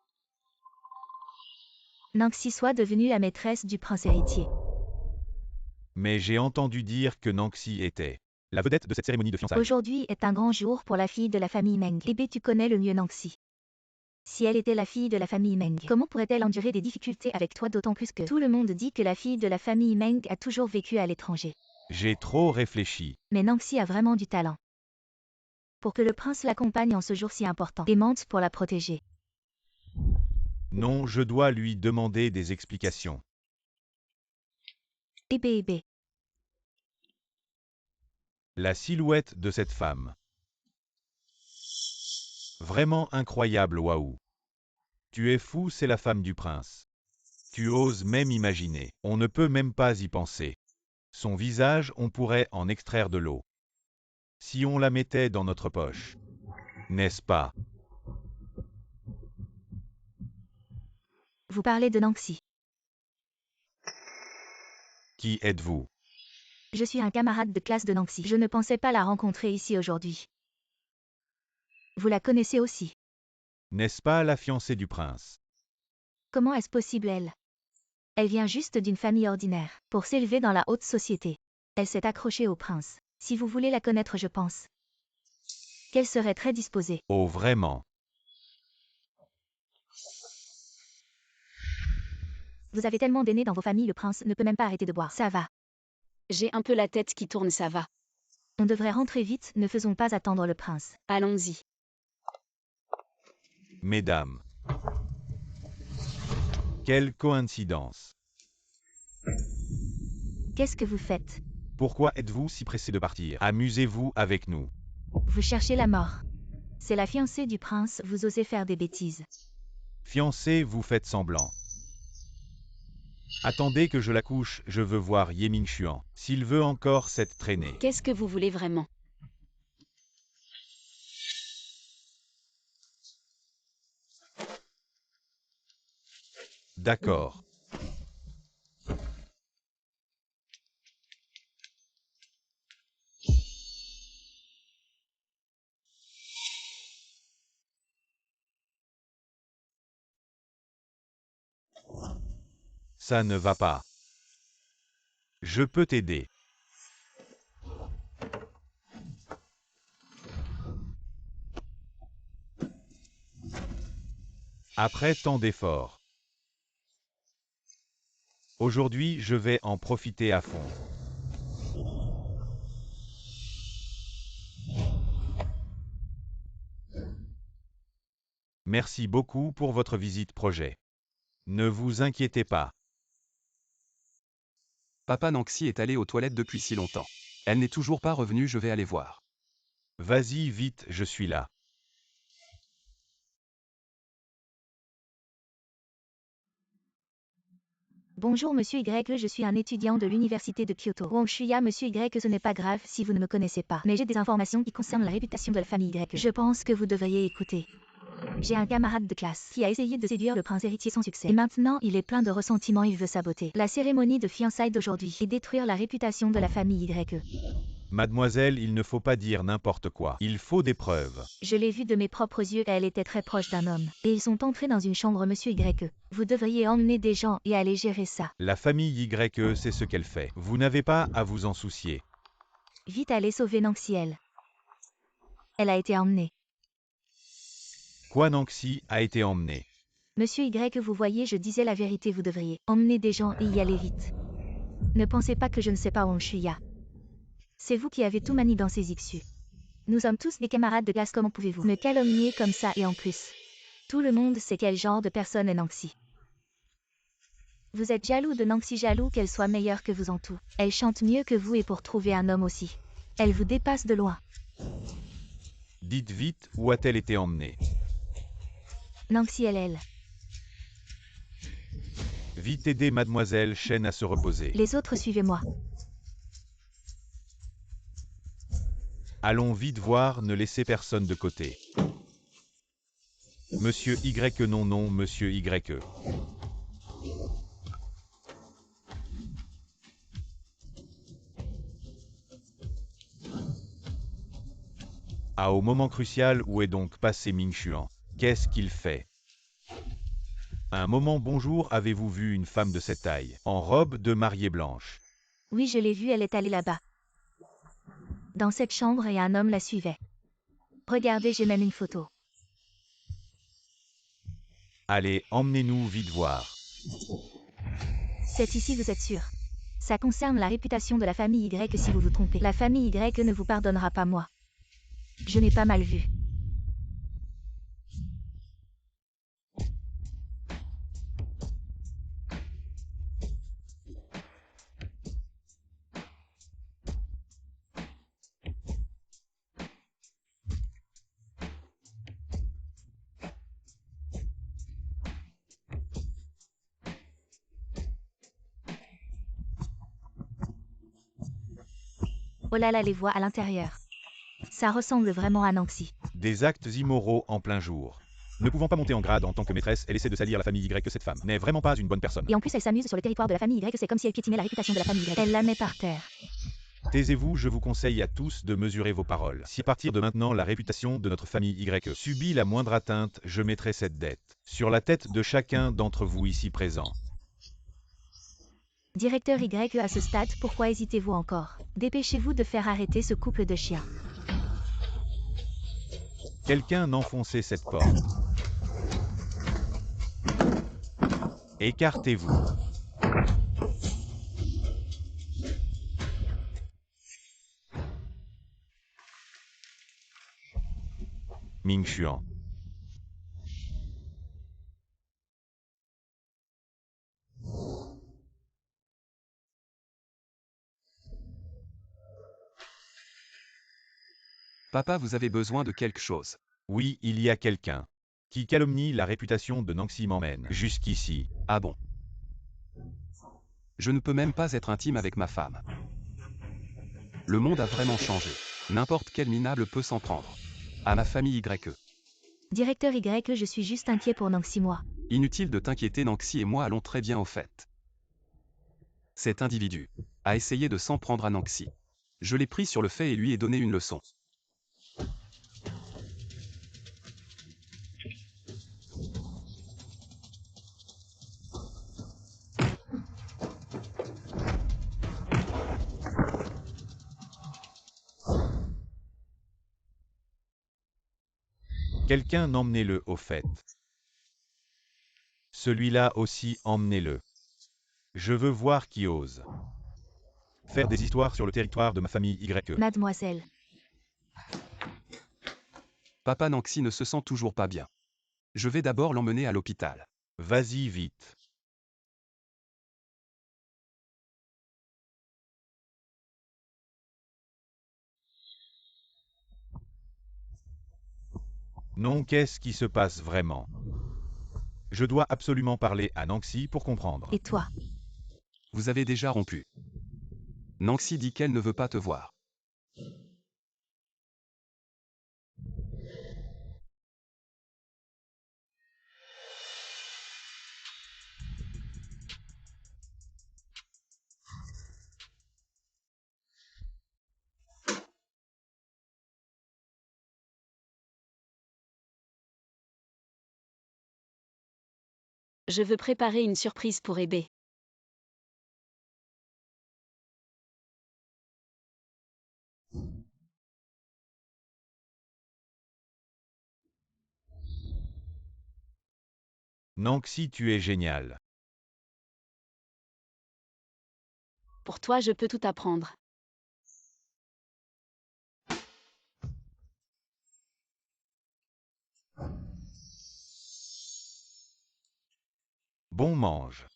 Nanxi soit devenue la maîtresse du prince héritier? Mais j'ai entendu dire que Nanxi était la vedette de cette cérémonie de fiançailles. Aujourd'hui est un grand jour pour la fille de la famille Meng. EB, tu connais le mieux Nanxi. Si elle était la fille de la famille Meng, comment pourrait-elle endurer des difficultés avec toi, d'autant plus que tout le monde dit que la fille de la famille Meng a toujours vécu à l'étranger? J'ai trop réfléchi. Mais Nanxi a vraiment du talent. Pour que le prince l'accompagne en ce jour si important, démente pour la protéger. Non, je dois lui demander des explications. EB. La silhouette de cette femme. Vraiment incroyable, waouh. Tu es fou, c'est la femme du prince. Tu oses même imaginer, on ne peut même pas y penser. Son visage, on pourrait en extraire de l'eau. Si on la mettait dans notre poche. N'est-ce pas? Vous parlez de Nancy. Qui êtes-vous? Je suis un camarade de classe de Nancy. Je ne pensais pas la rencontrer ici aujourd'hui. Vous la connaissez aussi. N'est-ce pas la fiancée du prince? Comment est-ce possible elle? Elle vient juste d'une famille ordinaire, pour s'élever dans la haute société. Elle s'est accrochée au prince. Si vous voulez la connaître, je pense qu'elle serait très disposée. Oh vraiment? Vous avez tellement d'aînés dans vos familles, le prince ne peut même pas arrêter de boire. Ça va. J'ai un peu la tête qui tourne, ça va. On devrait rentrer vite, ne faisons pas attendre le prince. Allons-y. Mesdames. Quelle coïncidence. Qu'est-ce que vous faites? Pourquoi êtes-vous si pressé de partir? Amusez-vous avec nous. Vous cherchez la mort. C'est la fiancée du prince, vous osez faire des bêtises. Fiancé, vous faites semblant. Attendez que je la couche, je veux voir Ye Mingxuan. S'il veut encore cette traînée. Qu'est-ce que vous voulez vraiment? D'accord. Ça ne va pas. Je peux t'aider. Après tant d'efforts. Aujourd'hui, je vais en profiter à fond. Merci beaucoup pour votre visite projet. Ne vous inquiétez pas. Papa Nancy est allé aux toilettes depuis si longtemps. Elle n'est toujours pas revenue, je vais aller voir. Vas-y vite, je suis là. Bonjour Monsieur Y, je suis un étudiant de l'université de Kyoto. Wang Shuya, Monsieur Y, ce n'est pas grave si vous ne me connaissez pas. Mais j'ai des informations qui concernent la réputation de la famille Y. Je pense que vous devriez écouter. J'ai un camarade de classe qui a essayé de séduire le prince héritier sans succès. Et maintenant, il est plein de ressentiment, il veut saboter la cérémonie de fiançailles d'aujourd'hui et détruire la réputation de la famille Y. Mademoiselle, il ne faut pas dire n'importe quoi. Il faut des preuves. Je l'ai vue de mes propres yeux, elle était très proche d'un homme. Et ils sont entrés dans une chambre, Monsieur Y. Vous devriez emmener des gens et aller gérer ça. La famille YE sait ce qu'elle fait. Vous n'avez pas à vous en soucier. Vite aller sauver Nancy, elle. Elle a été emmenée. Quoi, Nancy a été emmenée? Monsieur Y, vous voyez, je disais la vérité, vous devriez emmener des gens et y aller vite. Ne pensez pas que je ne sais pas où je suis. C'est vous qui avez tout manigancé Zixu. Nous sommes tous des camarades de classe, comment pouvez-vous me calomnier comme ça et en plus? Tout le monde sait quel genre de personne est Nancy. Vous êtes jaloux de Nancy, jaloux qu'elle soit meilleure que vous en tout. Elle chante mieux que vous et pour trouver un homme aussi. Elle vous dépasse de loin. Dites vite, où a-t-elle été emmenée? Nancy, elle. Vite aider Mademoiselle Chen à se reposer. Les autres, suivez-moi. Allons vite voir, ne laissez personne de côté. Monsieur Y, non, non, Monsieur Y. Ah, au moment crucial, où est donc passé Mingxuan? Qu'est-ce qu'il fait? Un moment, bonjour, avez-vous vu une femme de cette taille, en robe de mariée blanche? Oui, je l'ai vue, elle est allée là-bas. Dans cette chambre et un homme la suivait. Regardez, j'ai même une photo. Allez, emmenez-nous vite voir. C'est ici, vous êtes sûr? Ça concerne la réputation de la famille Y, si vous vous trompez. La famille Y ne vous pardonnera pas, moi. Je n'ai pas mal vu. Oh là là, les voix à l'intérieur. Ça ressemble vraiment à Nancy. Des actes immoraux en plein jour. Ne pouvant pas monter en grade en tant que maîtresse, elle essaie de salir la famille Y que cette femme n'est vraiment pas une bonne personne. Et en plus, elle s'amuse sur le territoire de la famille Y, c'est comme si elle piétinait la réputation de la famille Y. Elle la met par terre. Taisez-vous, je vous conseille à tous de mesurer vos paroles. Si à partir de maintenant la réputation de notre famille Y subit la moindre atteinte, je mettrai cette dette sur la tête de chacun d'entre vous ici présents. Directeur Y, à ce stade, pourquoi hésitez-vous encore? Dépêchez-vous de faire arrêter ce couple de chiens. Quelqu'un enfoncez cette porte. Écartez-vous. Ming Xuan. Papa, vous avez besoin de quelque chose. Oui, il y a quelqu'un qui calomnie la réputation de Nancy m'emmène jusqu'ici. Ah bon? Je ne peux même pas être intime avec ma femme. Le monde a vraiment changé. N'importe quel minable peut s'en prendre. À ma famille YE. Directeur Y, je suis juste inquiet pour Nancy, moi. Inutile de t'inquiéter, Nancy et moi allons très bien au fait. Cet individu a essayé de s'en prendre à Nancy. Je l'ai pris sur le fait et lui ai donné une leçon. Quelqu'un emmenez-le au fait. Celui-là aussi emmenez-le. Je veux voir qui ose faire des histoires sur le territoire de ma famille Y. Mademoiselle. Papa, Nancy ne se sent toujours pas bien. Je vais d'abord l'emmener à l'hôpital. Vas-y vite. Non, qu'est-ce qui se passe vraiment? Je dois absolument parler à Nancy pour comprendre. Et toi? Vous avez déjà rompu. Nancy dit qu'elle ne veut pas te voir. Je veux préparer une surprise pour Hébé. Nancy, tu es génial. Pour toi, je peux tout apprendre. Bon mange.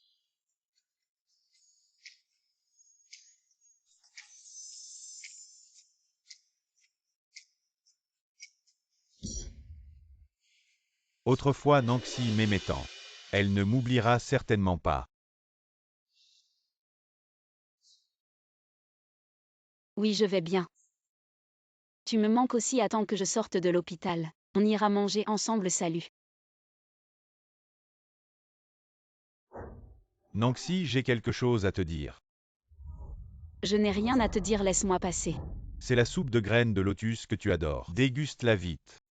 Autrefois Nancy m'aimait tant. Elle ne m'oubliera certainement pas. Oui, je vais bien. Tu me manques aussi, attends que je sorte de l'hôpital. On ira manger ensemble, salut. Nancy, j'ai quelque chose à te dire. Je n'ai rien à te dire, laisse-moi passer. C'est la soupe de graines de lotus que tu adores. Déguste-la vite.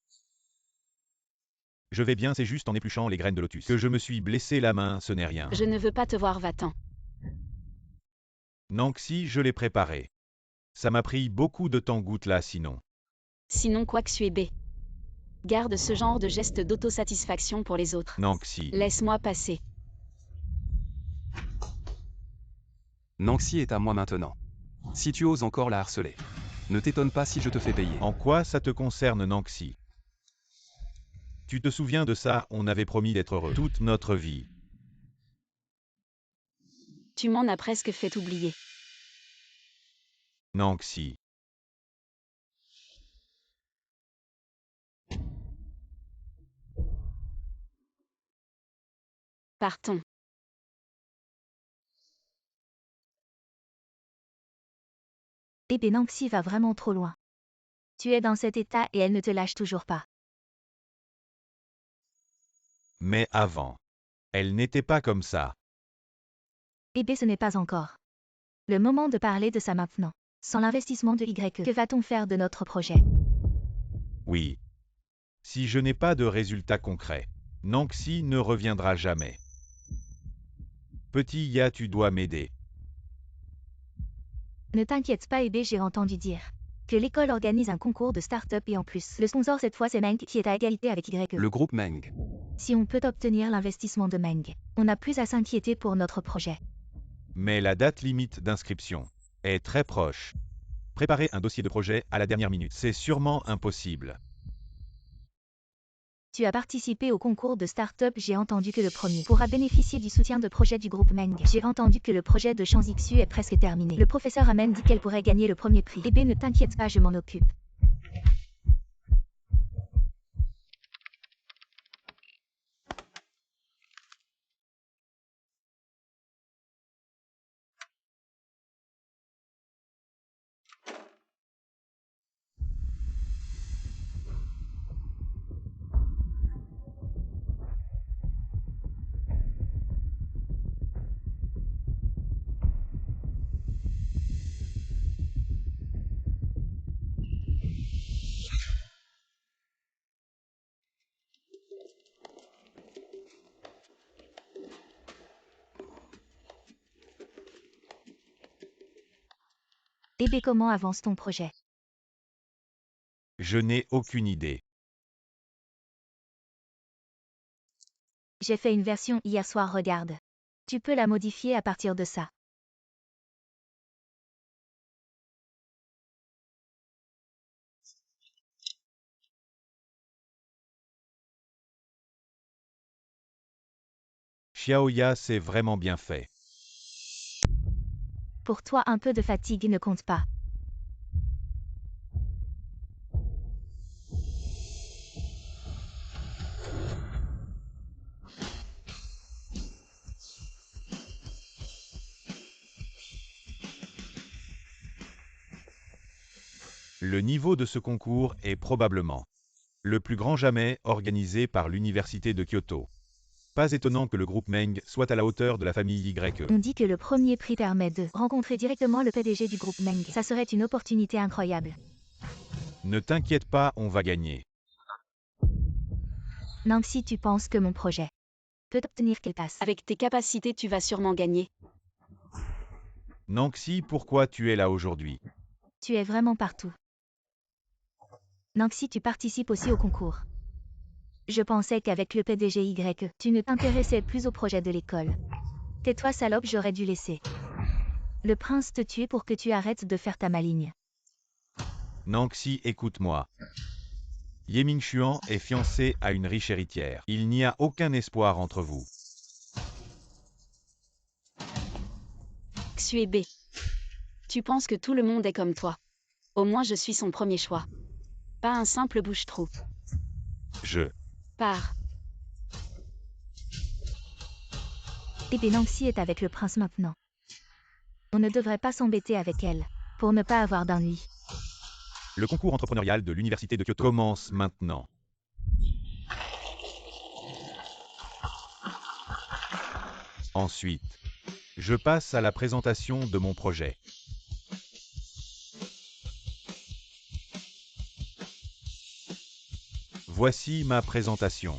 Je vais bien, c'est juste en épluchant les graines de lotus que je me suis blessé la main, ce n'est rien. Je ne veux pas te voir, va-t'en. Nancy, je l'ai préparé. Ça m'a pris beaucoup de temps, goûte là sinon. Sinon, quoi que tu es bé. Garde ce genre de geste d'autosatisfaction pour les autres. Nancy. Laisse-moi passer. Nancy est à moi maintenant. Si tu oses encore la harceler, ne t'étonne pas si je te fais payer. En quoi ça te concerne, Nancy? Tu te souviens de ça, on avait promis d'être heureux toute notre vie. Tu m'en as presque fait oublier. Nancy. Partons. Eh ben Nancy va vraiment trop loin. Tu es dans cet état et elle ne te lâche toujours pas. Mais avant. Elle n'était pas comme ça. Eh ce n'est pas encore. Le moment de parler de ça maintenant. Sans l'investissement de Y, que va-t-on faire de notre projet? Oui. Si je n'ai pas de résultats concrets, Nanxi ne reviendra jamais. Petit Ya, tu dois m'aider. Ne t'inquiète pas j'ai entendu dire que l'école organise un concours de start-up et en plus, le sponsor cette fois c'est Meng qui est à égalité avec Y. Le groupe Meng. Si on peut obtenir l'investissement de Meng, on n'a plus à s'inquiéter pour notre projet. Mais la date limite d'inscription est très proche. Préparer un dossier de projet à la dernière minute, c'est sûrement impossible. Tu as participé au concours de start-up, j'ai entendu que le premier pourra bénéficier du soutien de projet du groupe Meng. J'ai entendu que le projet de Shanxi est presque terminé. Le professeur Amen dit qu'elle pourrait gagner le premier prix. Ne t'inquiète pas, je m'en occupe. Comment avance ton projet? Je n'ai aucune idée. J'ai fait une version hier soir, regarde. Tu peux la modifier à partir de ça. Xiaoya, c'est vraiment bien fait. Pour toi, un peu de fatigue ne compte pas. Le niveau de ce concours est probablement le plus grand jamais organisé par l'Université de Kyoto. Pas étonnant que le groupe Meng soit à la hauteur de la famille Y. On dit que le premier prix permet de rencontrer directement le PDG du groupe Meng. Ça serait une opportunité incroyable. Ne t'inquiète pas, on va gagner. Nanxi, tu penses que mon projet peut obtenir qu'elle passe? Avec tes capacités, tu vas sûrement gagner. Nanxi, pourquoi tu es là aujourd'hui? Tu es vraiment partout. Nanxi, tu participes aussi au concours. Je pensais qu'avec le PDG Y, tu ne t'intéressais plus au projet de l'école. Tais-toi salope, j'aurais dû laisser le prince te tuer pour que tu arrêtes de faire ta maligne. Nanxi, écoute-moi. Ye Mingxuan est fiancé à une riche héritière. Il n'y a aucun espoir entre vous. Xue. Tu penses que tout le monde est comme toi. Au moins je suis son premier choix. Pas un simple bouche-trou. Je Pars. Nanxi est avec le prince maintenant. On ne devrait pas s'embêter avec elle, pour ne pas avoir d'ennui. Le concours entrepreneurial de l'Université de Kyoto commence maintenant. Ensuite, je passe à la présentation de mon projet. Voici ma présentation.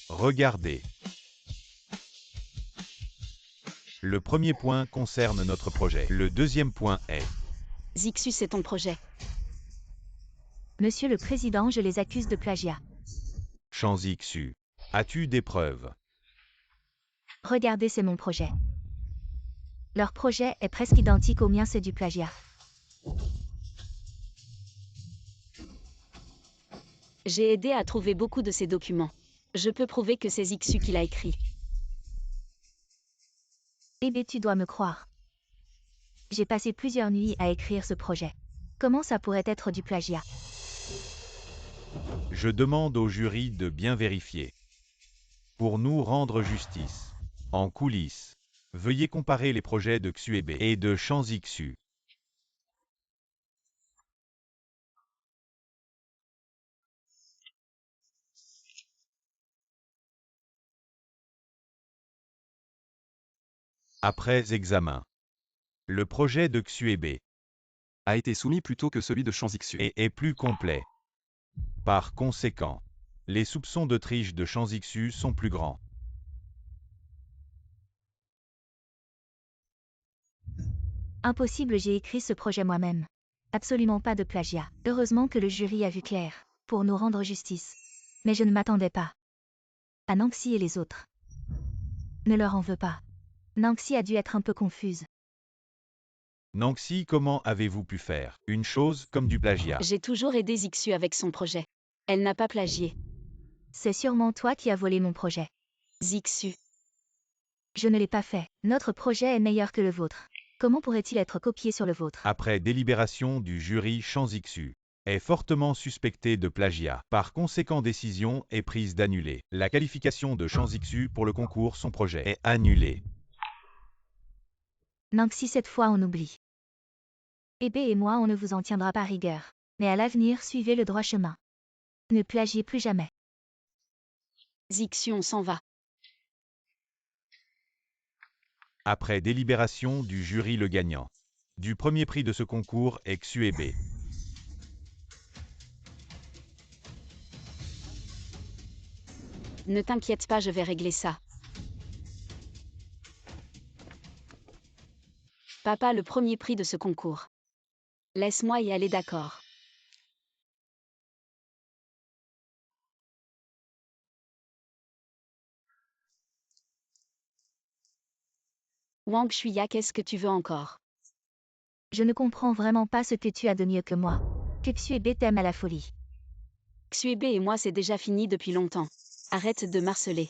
Regardez. Le premier point concerne notre projet. Le deuxième point est... Zixu, c'est ton projet. Monsieur le Président, je les accuse de plagiat. Shanxi, as-tu des preuves? Regardez, c'est mon projet. Leur projet est presque identique au mien, c'est du plagiat. J'ai aidé à trouver beaucoup de ces documents. Je peux prouver que c'est Zixu qui l'a écrit. Tu dois me croire. J'ai passé plusieurs nuits à écrire ce projet. Comment ça pourrait être du plagiat? Je demande au jury de bien vérifier. Pour nous rendre justice. En coulisses, veuillez comparer les projets de Xue et de Shanxi. Après examen. Le projet de Xuebe A été soumis plus tôt que celui de Chanzixu. est plus complet. Par conséquent, les soupçons de triche de Chanzixu sont plus grands. Impossible, j'ai écrit ce projet moi-même. Absolument pas de plagiat. Heureusement que le jury a vu clair, pour nous rendre justice. Mais je ne m'attendais pas à Nanxi et les autres. Ne leur en veux pas. Nanxi a dû être un peu confuse. Nanxi, comment avez-vous pu faire une chose comme du plagiat? J'ai toujours aidé Zixu avec son projet. Elle n'a pas plagié. C'est sûrement toi qui as volé mon projet. Zixu. Je ne l'ai pas fait. Notre projet est meilleur que le vôtre. Comment pourrait-il être copié sur le vôtre? Après délibération du jury, Chanzixu est fortement suspecté de plagiat. Par conséquent, décision est prise d'annuler la qualification de Chanzixu pour le concours. Son projet est annulé. Nanxi, cette fois on oublie. Ebe et moi, on ne vous en tiendra pas rigueur. Mais à l'avenir, suivez le droit chemin. Ne plagiez plus jamais. Zixu, on s'en va. Après délibération du jury, le gagnant du premier prix de ce concours est Xuebe. Ne t'inquiète pas, je vais régler ça. Papa, le premier prix de ce concours. Laisse-moi y aller, d'accord. Wang Shuya, qu'est-ce que tu veux encore? Je ne comprends vraiment pas ce que tu as de mieux que moi. Que Xuebe t'aime à la folie. Xuebe et moi, c'est déjà fini depuis longtemps. Arrête de marceler.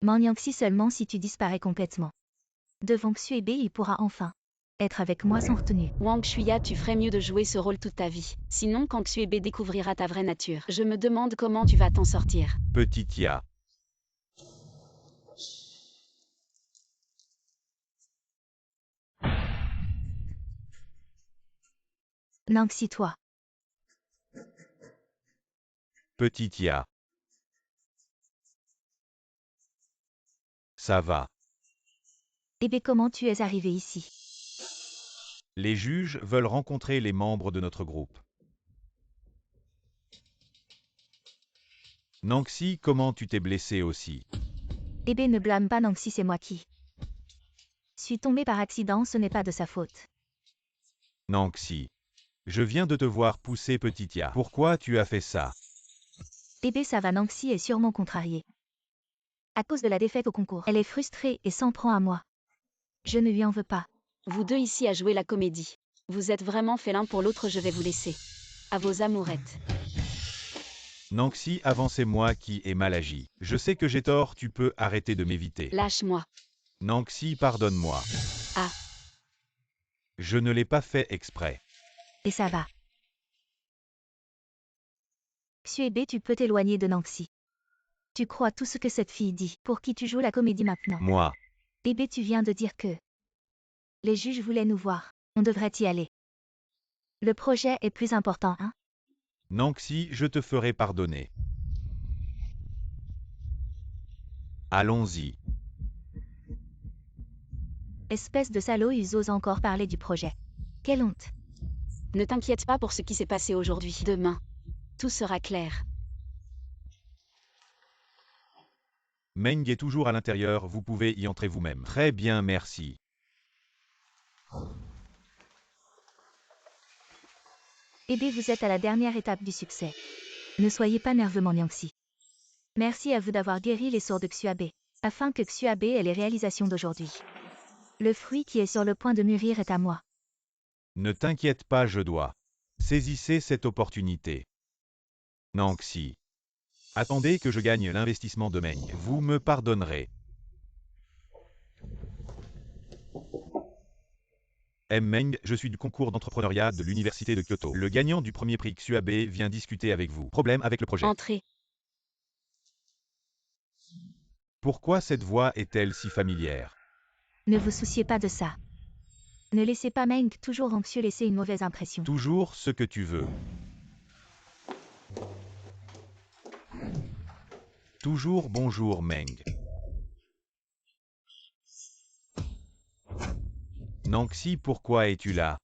Manyanxi, seulement si tu disparais complètement. Devant Xuebe, il pourra enfin être avec moi sans retenue. Wang Shuya, tu ferais mieux de jouer ce rôle toute ta vie. Sinon, quand Xuebe découvrira ta vraie nature, je me demande comment tu vas t'en sortir. Petit Ya. Nanxi, toi. Petit Ya. Ça va. Ebe, comment tu es arrivé ici? Les juges veulent rencontrer les membres de notre groupe. Nanxi, comment tu t'es blessé aussi? Ebe, ne blâme pas Nanxi, c'est moi qui suis tombé par accident, ce n'est pas de sa faute. Nanxi, je viens de te voir pousser Petit Ya. Pourquoi tu as fait ça? Ebe, ça va, Nanxi est sûrement contrariée. À cause de la défaite au concours. Elle est frustrée et s'en prend à moi. Je ne lui en veux pas. Vous deux ici à jouer la comédie. Vous êtes vraiment fait l'un pour l'autre, je vais vous laisser. À vos amourettes. Nanxi, avant c'est moi qui ai mal agi. Je sais que j'ai tort, tu peux arrêter de m'éviter. Lâche-moi. Nanxi, pardonne-moi. Ah. Je ne l'ai pas fait exprès. Et ça va. Xuebe, tu peux t'éloigner de Nanxi. Tu crois tout ce que cette fille dit. Pour qui tu joues la comédie maintenant? Moi. Ebe, tu viens de dire que les juges voulaient nous voir. On devrait y aller. Le projet est plus important, hein? Nanxi, je te ferai pardonner. Allons-y. Espèce de salaud, ils osent encore parler du projet. Quelle honte. Ne t'inquiète pas pour ce qui s'est passé aujourd'hui. Demain, tout sera clair. Meng est toujours à l'intérieur, vous pouvez y entrer vous-même. Très bien, merci. Ebe, vous êtes à la dernière étape du succès. Ne soyez pas nerveux, Manyanxi. Merci à vous d'avoir guéri les sourds de Xuabe, afin que Xuabe ait les réalisations d'aujourd'hui. Le fruit qui est sur le point de mûrir est à moi. Ne t'inquiète pas, je dois. Saisissez cette opportunité. Nanxi. Attendez que je gagne l'investissement de Meng. Vous me pardonnerez. Meng, je suis du concours d'entrepreneuriat de l'Université de Kyoto. Le gagnant du premier prix Xuabe vient discuter avec vous. Problème avec le projet. Entrez. Pourquoi cette voix est-elle si familière? Ne vous souciez pas de ça. Ne laissez pas Meng toujours anxieux laisser une mauvaise impression. Toujours ce que tu veux. Toujours bonjour Meng. Nanxi, pourquoi es-tu là?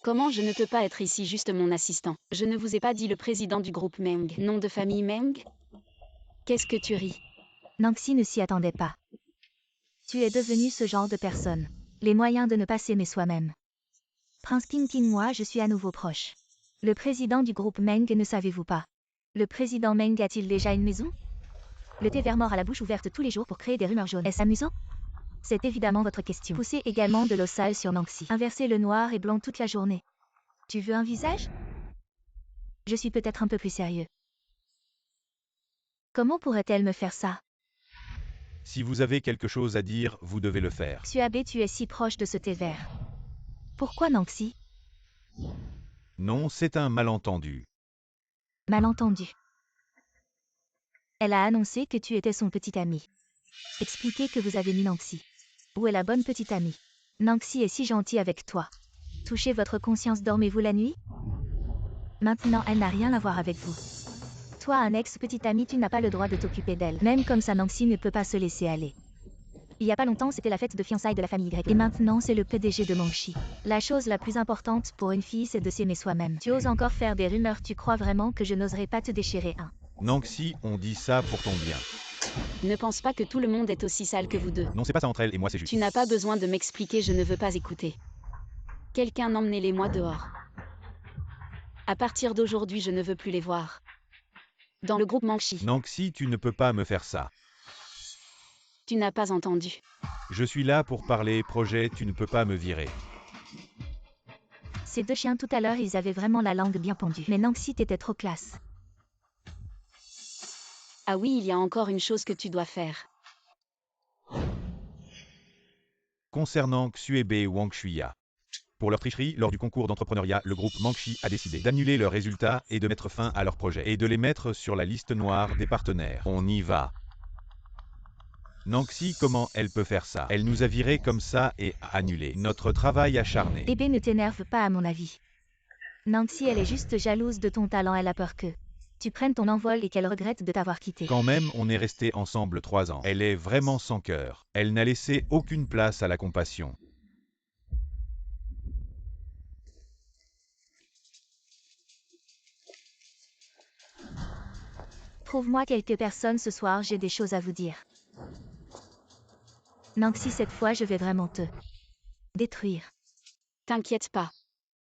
Comment je ne peux pas être ici, juste mon assistant? Je ne vous ai pas dit le président du groupe Meng. Nom de famille Meng? Qu'est-ce que tu ris? Nanxi ne s'y attendait pas. Tu es devenu ce genre de personne. Les moyens de ne pas s'aimer soi-même. Prince King, moi je suis à nouveau proche. Le président du groupe Meng, ne savez-vous pas? Le président Meng a-t-il déjà une maison? Le thé vert mort à la bouche ouverte tous les jours pour créer des rumeurs jaunes. Est-ce amusant? C'est évidemment votre question. Poussez également de l'eau sale sur Nanxi. Inversez le noir et blanc toute la journée. Tu veux un visage? Je suis peut-être un peu plus sérieux. Comment pourrait-elle me faire ça? Si vous avez quelque chose à dire, vous devez le faire. Xuabe, tu es si proche de ce thé vert. Pourquoi Nanxi? Non, c'est un malentendu. Malentendu. Elle a annoncé que tu étais son petit ami. Expliquez que vous avez mis Nanxi. Où est la bonne petite amie? Nanxi est si gentille avec toi. Touchez votre conscience, dormez-vous la nuit? Maintenant, elle n'a rien à voir avec vous. Toi, un ex-petite amie, tu n'as pas le droit de t'occuper d'elle. Même comme ça, Nanxi ne peut pas se laisser aller. Il y a pas longtemps, c'était la fête de fiançailles de la famille Y. Et maintenant, c'est le PDG de Mangshi. La chose la plus importante pour une fille, c'est de s'aimer soi-même. Tu oses encore faire des rumeurs, tu crois vraiment que je n'oserais pas te déchirer un? Nanxi, on dit ça pour ton bien. Ne pense pas que tout le monde est aussi sale que vous deux. Non, c'est pas ça entre elle et moi, c'est juste. Tu n'as pas besoin de m'expliquer, je ne veux pas écouter. Quelqu'un emmenez-les-moi dehors. À partir d'aujourd'hui, je ne veux plus les voir. Dans le groupe Mangshi. Nanxi, tu ne peux pas me faire ça. Tu n'as pas entendu. Je suis là pour parler projet, tu ne peux pas me virer. Ces deux chiens tout à l'heure, ils avaient vraiment la langue bien pendue. Mais Nanxi, t'étais trop classe. Ah oui, il y a encore une chose que tu dois faire. Concernant Xuebe et Wang Shuya. Pour leur tricherie, lors du concours d'entrepreneuriat, le groupe Mangshi a décidé d'annuler leurs résultats et de mettre fin à leur projet et de les mettre sur la liste noire des partenaires. On y va. Nanxi, comment elle peut faire ça? Elle nous a virés comme ça et a annulé notre travail acharné. Bébé, ne t'énerve pas à mon avis. Nanxi, elle est juste jalouse de ton talent, elle a peur que tu prennes ton envol et qu'elle regrette de t'avoir quitté. Quand même, on est resté ensemble 3 ans. Elle est vraiment sans cœur. Elle n'a laissé aucune place à la compassion. Trouve-moi quelques personnes ce soir, j'ai des choses à vous dire. Nanxi, cette fois, je vais vraiment te détruire. T'inquiète pas.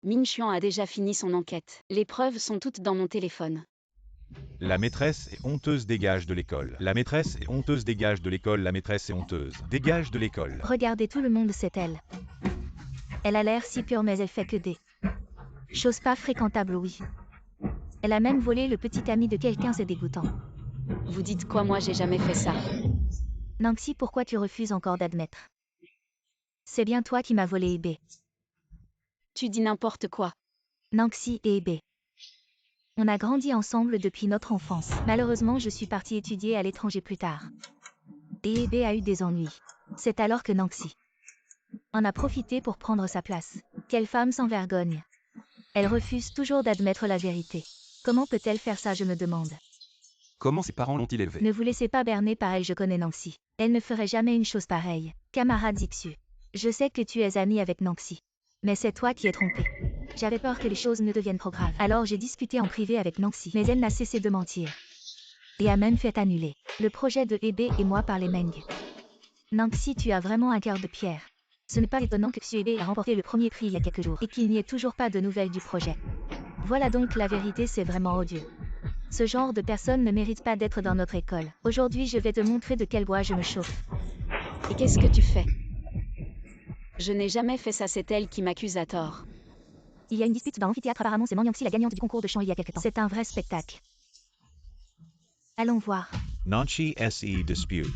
Min Xuan a déjà fini son enquête. Les preuves sont toutes dans mon téléphone. La maîtresse est honteuse, dégage de l'école. La maîtresse est honteuse, dégage de l'école. La maîtresse est honteuse, dégage de l'école. Regardez, tout le monde, c'est elle. Elle a l'air si pure, mais elle fait que des choses pas fréquentables, oui. Elle a même volé le petit ami de quelqu'un, c'est dégoûtant. Vous dites quoi? Moi, j'ai jamais fait ça. Nanxi, pourquoi tu refuses encore d'admettre? C'est bien toi qui m'as volé Ebe. Tu dis n'importe quoi. Nanxi et Ebe. On a grandi ensemble depuis notre enfance. Malheureusement, je suis partie étudier à l'étranger plus tard. Et Ebe a eu des ennuis. C'est alors que Nanxi en a profité pour prendre sa place. Quelle femme sans vergogne. Elle refuse toujours d'admettre la vérité. Comment peut-elle faire ça, je me demande. Comment ses parents l'ont-ils élevée? Ne vous laissez pas berner par elle, je connais Nanxi. Elle ne ferait jamais une chose pareille. Camarade Zixu. Je sais que tu es ami avec Nanxi. Mais c'est toi qui es trompé. J'avais peur que les choses ne deviennent trop graves. Alors j'ai discuté en privé avec Nanxi. Mais elle n'a cessé de mentir. Et a même fait annuler le projet de Ebe et moi par les Meng. Nanxi, tu as vraiment un cœur de pierre. Ce n'est pas étonnant que Xuebe a remporté le premier prix il y a quelques jours et qu'il n'y ait toujours pas de nouvelles du projet. Voilà donc la vérité, c'est vraiment odieux. Ce genre de personne ne mérite pas d'être dans notre école. Aujourd'hui, je vais te montrer de quel bois je me chauffe. Et qu'est-ce que tu fais? Je n'ai jamais fait ça, c'est elle qui m'accuse à tort. Il y a une dispute dans l'amphithéâtre, apparemment c'est Manyangxi la gagnante du concours de chant il y a quelque temps. C'est un vrai spectacle. Allons voir. Nanxi SE Dispute.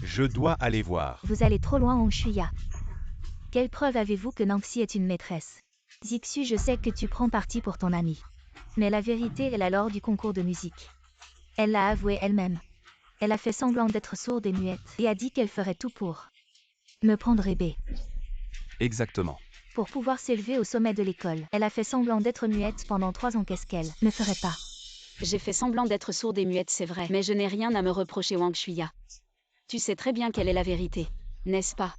Je dois aller voir. Vous allez trop loin, Ongshuya. Quelle preuve avez-vous que Nanxi est une maîtresse? Zixu, je sais que tu prends parti pour ton ami. Mais la vérité est la lors du concours de musique. Elle l'a avoué elle-même. Elle a fait semblant d'être sourde et muette et a dit qu'elle ferait tout pour me prendre Ebe. Exactement. Pour pouvoir s'élever au sommet de l'école. Elle a fait semblant d'être muette pendant 3 ans. Qu'est-ce qu'elle ne ferait pas? J'ai fait semblant d'être sourde et muette, c'est vrai, mais je n'ai rien à me reprocher, Wang Shuya. Tu sais très bien quelle est la vérité, n'est-ce pas?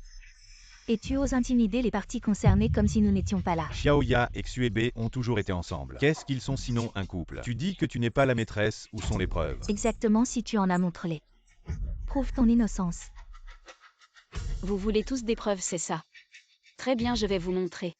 Et tu oses intimider les parties concernées comme si nous n'étions pas là. Xiaoya et Xuebe ont toujours été ensemble. Qu'est-ce qu'ils sont sinon un couple? Tu dis que tu n'es pas la maîtresse, où sont les preuves? Exactement, si tu en as, montre-les. Prouve ton innocence. Vous voulez tous des preuves, c'est ça? Très bien, je vais vous montrer.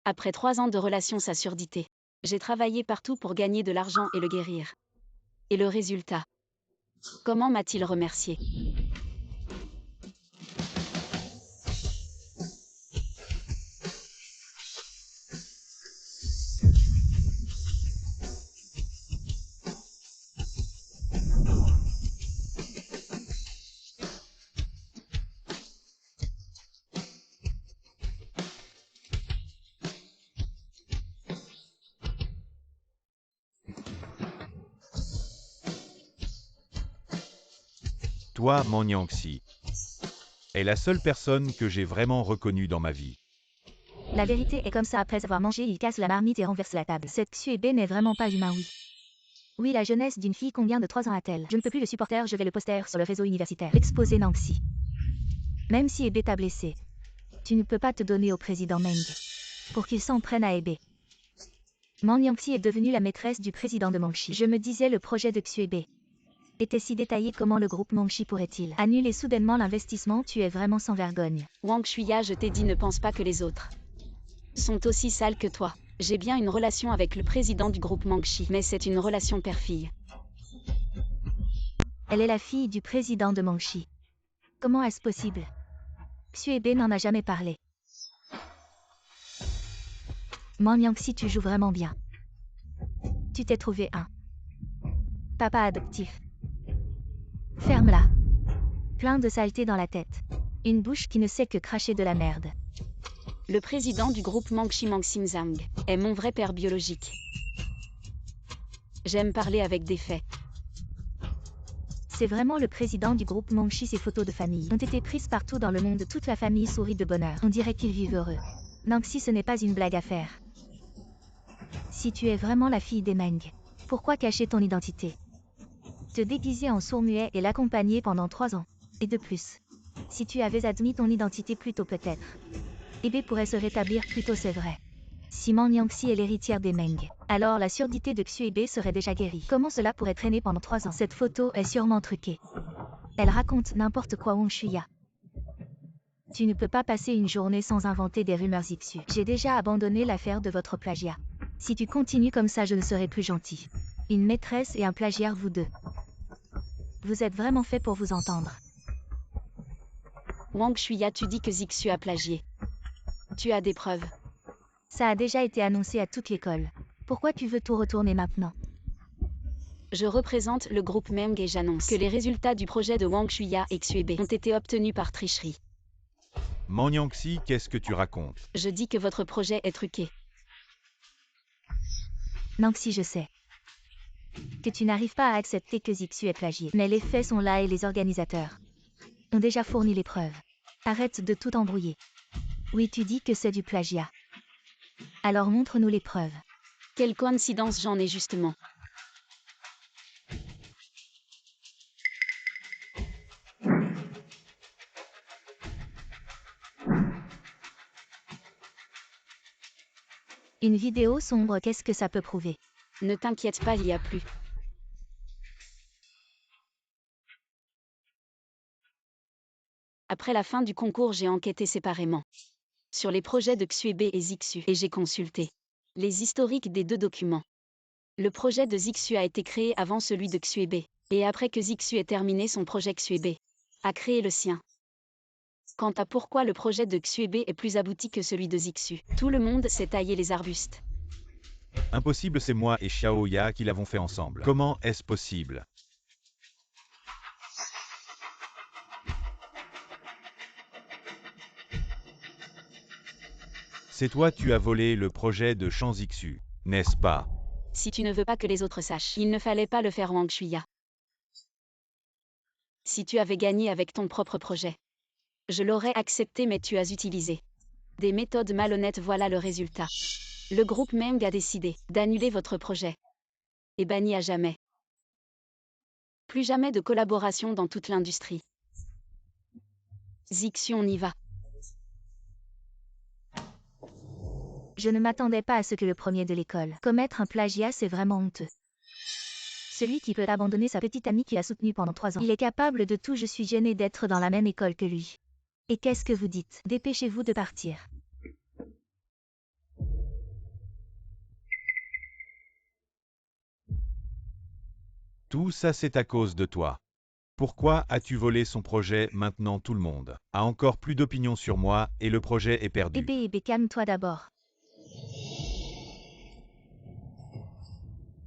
Après 3 ans de relation, sa surdité. J'ai travaillé partout pour gagner de l'argent et le guérir. Et le résultat? Comment m'a-t-il remercié? Toi, Manyangxi, est la seule personne que j'ai vraiment reconnue dans ma vie. La vérité est comme ça, après avoir mangé, il casse la marmite et renverse la table. Cette Xuebe n'est vraiment pas humain, oui. Oui, la jeunesse d'une fille, combien de 3 ans a-t-elle? Je ne peux plus le supporter, je vais le poster sur le réseau universitaire. L'exposé Nanxi. Même si Ebe t'a blessé, tu ne peux pas te donner au président Meng pour qu'il s'en prenne à Ebe. Manyangxi est devenue la maîtresse du président de Mongxi. Je me disais, le projet de Xuebe était si détaillé, comment le groupe Mongxi pourrait-il annuler soudainement l'investissement? Tu es vraiment sans vergogne. Wang Shuya, je t'ai dit, ne pense pas que les autres sont aussi sales que toi. J'ai bien une relation avec le président du groupe Mongxi, mais c'est une relation père-fille. Elle est la fille du président de Mongxi. Comment est-ce possible? Xuebe n'en a jamais parlé. Manyangxi, tu joues vraiment bien. Tu t'es trouvé un papa adoptif. Ferme-la. Plein de saleté dans la tête. Une bouche qui ne sait que cracher de la merde. Le président du groupe Mongxi, Mangxin Zhang, est mon vrai père biologique. J'aime parler avec des faits. C'est vraiment le président du groupe Mongxi. Ses photos de famille ont été prises partout dans le monde. Toute la famille sourit de bonheur. On dirait qu'ils vivent heureux. Nanxi, ce n'est pas une blague à faire. Si tu es vraiment la fille des Meng, pourquoi cacher ton identité? Te déguiser en sourd-muet et l'accompagner pendant 3 ans. Et de plus, si tu avais admis ton identité plus tôt, peut-être Ebe pourrait se rétablir plus tôt, c'est vrai. Si Manyangxi est l'héritière des Meng, alors la surdité de Xuebe serait déjà guérie. Comment cela pourrait traîner pendant 3 ans? Cette photo est sûrement truquée. Elle raconte n'importe quoi, Wang Shuya. Tu ne peux pas passer une journée sans inventer des rumeurs ipsu. J'ai déjà abandonné l'affaire de votre plagiat. Si tu continues comme ça, je ne serai plus gentil. Une maîtresse et un plagiaire, vous deux. Vous êtes vraiment fait pour vous entendre. Wang Shuya, tu dis que Zixu a plagié. Tu as des preuves? Ça a déjà été annoncé à toute l'école. Pourquoi tu veux tout retourner maintenant? Je représente le groupe Meng et j'annonce que les résultats du projet de Wang Shuya et Xuebe ont été obtenus par tricherie. Manyangxi, qu'est-ce que tu racontes? Je dis que votre projet est truqué. Nanxi, je sais que tu n'arrives pas à accepter que Zixu est plagié. Mais les faits sont là et les organisateurs ont déjà fourni les preuves. Arrête de tout embrouiller. Oui, tu dis que c'est du plagiat. Alors montre-nous les preuves. Quelle coïncidence, j'en ai justement. Une vidéo sombre, qu'est-ce que ça peut prouver? Ne t'inquiète pas, il y a plus. Après la fin du concours, j'ai enquêté séparément sur les projets de Xuebe et Zixu et j'ai consulté les historiques des 2 documents. Le projet de Zixu a été créé avant celui de Xuebe, et après que Zixu ait terminé son projet, Xuebe a créé le sien. Quant à pourquoi le projet de Xuebe est plus abouti que celui de Zixu, tout le monde s'est taillé les arbustes. Impossible, c'est moi et Xiaoya qui l'avons fait ensemble. Comment est-ce possible? C'est toi, tu as volé le projet de Shang Xu, n'est-ce pas? Si tu ne veux pas que les autres sachent, il ne fallait pas le faire Wang Shuya. Si tu avais gagné avec ton propre projet, je l'aurais accepté, mais tu as utilisé des méthodes malhonnêtes, voilà le résultat. Le groupe Meng a décidé d'annuler votre projet et banni à jamais. Plus jamais de collaboration dans toute l'industrie. Zixu, on y va. Je ne m'attendais pas à ce que le premier de l'école. Commettre un plagiat, c'est vraiment honteux. Celui qui peut abandonner sa petite amie qui a soutenu pendant 3 ans. Il est capable de tout, je suis gênée d'être dans la même école que lui. Et qu'est-ce que vous dites? Dépêchez-vous de partir. Tout ça, c'est à cause de toi. Pourquoi as-tu volé son projet? Maintenant tout le monde a encore plus d'opinion sur moi et le projet est perdu. Calme-toi d'abord.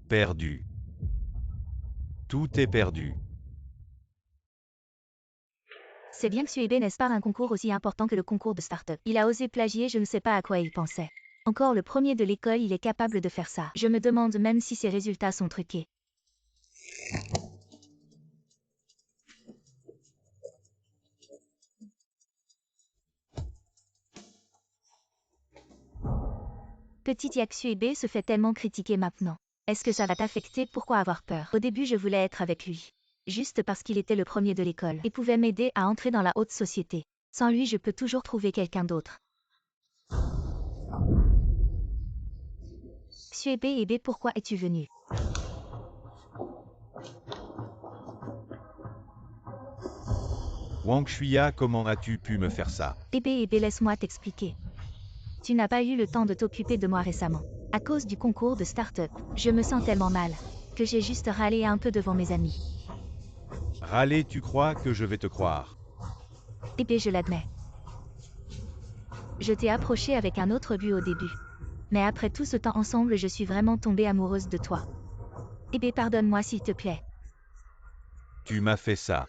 Perdu. Tout est perdu. C'est bien que Xuebe n'est pas un concours aussi important que le concours de start-up. Il a osé plagier, je ne sais pas à quoi il pensait. Encore le premier de l'école, il est capable de faire ça. Je me demande même si ses résultats sont truqués. Petit Yak Xuebe se fait tellement critiquer maintenant. Est-ce que ça va t'affecter? Pourquoi avoir peur? Au début, je voulais être avec lui. Juste parce qu'il était le premier de l'école et pouvait m'aider à entrer dans la haute société. Sans lui, je peux toujours trouver quelqu'un d'autre. Xuebe, pourquoi es-tu venu? Wang Shuya, comment as-tu pu me faire ça? Laisse-moi t'expliquer. Tu n'as pas eu le temps de t'occuper de moi récemment. À cause du concours de start-up, je me sens tellement mal que j'ai juste râlé un peu devant mes amis. Râler, tu crois que je vais te croire? Je l'admets. Je t'ai approché avec un autre but au début. Mais après tout ce temps ensemble, je suis vraiment tombée amoureuse de toi. Pardonne-moi s'il te plaît. Tu m'as fait ça.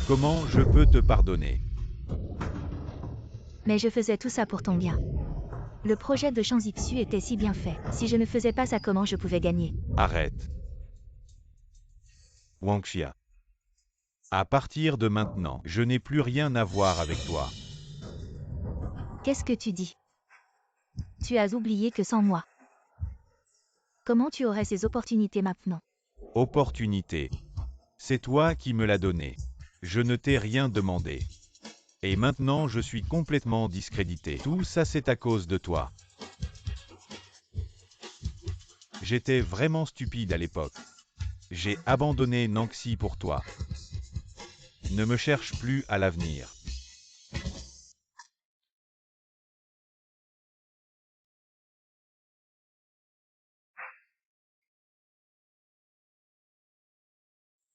Comment je peux te pardonner? Mais je faisais tout ça pour ton bien. Le projet de Shang Xu était si bien fait. Si je ne faisais pas ça, comment je pouvais gagner? Arrête. Wang Xia. À partir de maintenant, je n'ai plus rien à voir avec toi. Qu'est-ce que tu dis? Tu as oublié que sans moi, comment tu aurais ces opportunités maintenant? Opportunité. C'est toi qui me l'as donnée. Je ne t'ai rien demandé. Et maintenant je suis complètement discrédité. Tout ça c'est à cause de toi. J'étais vraiment stupide à l'époque. J'ai abandonné Nanxi pour toi. Ne me cherche plus à l'avenir.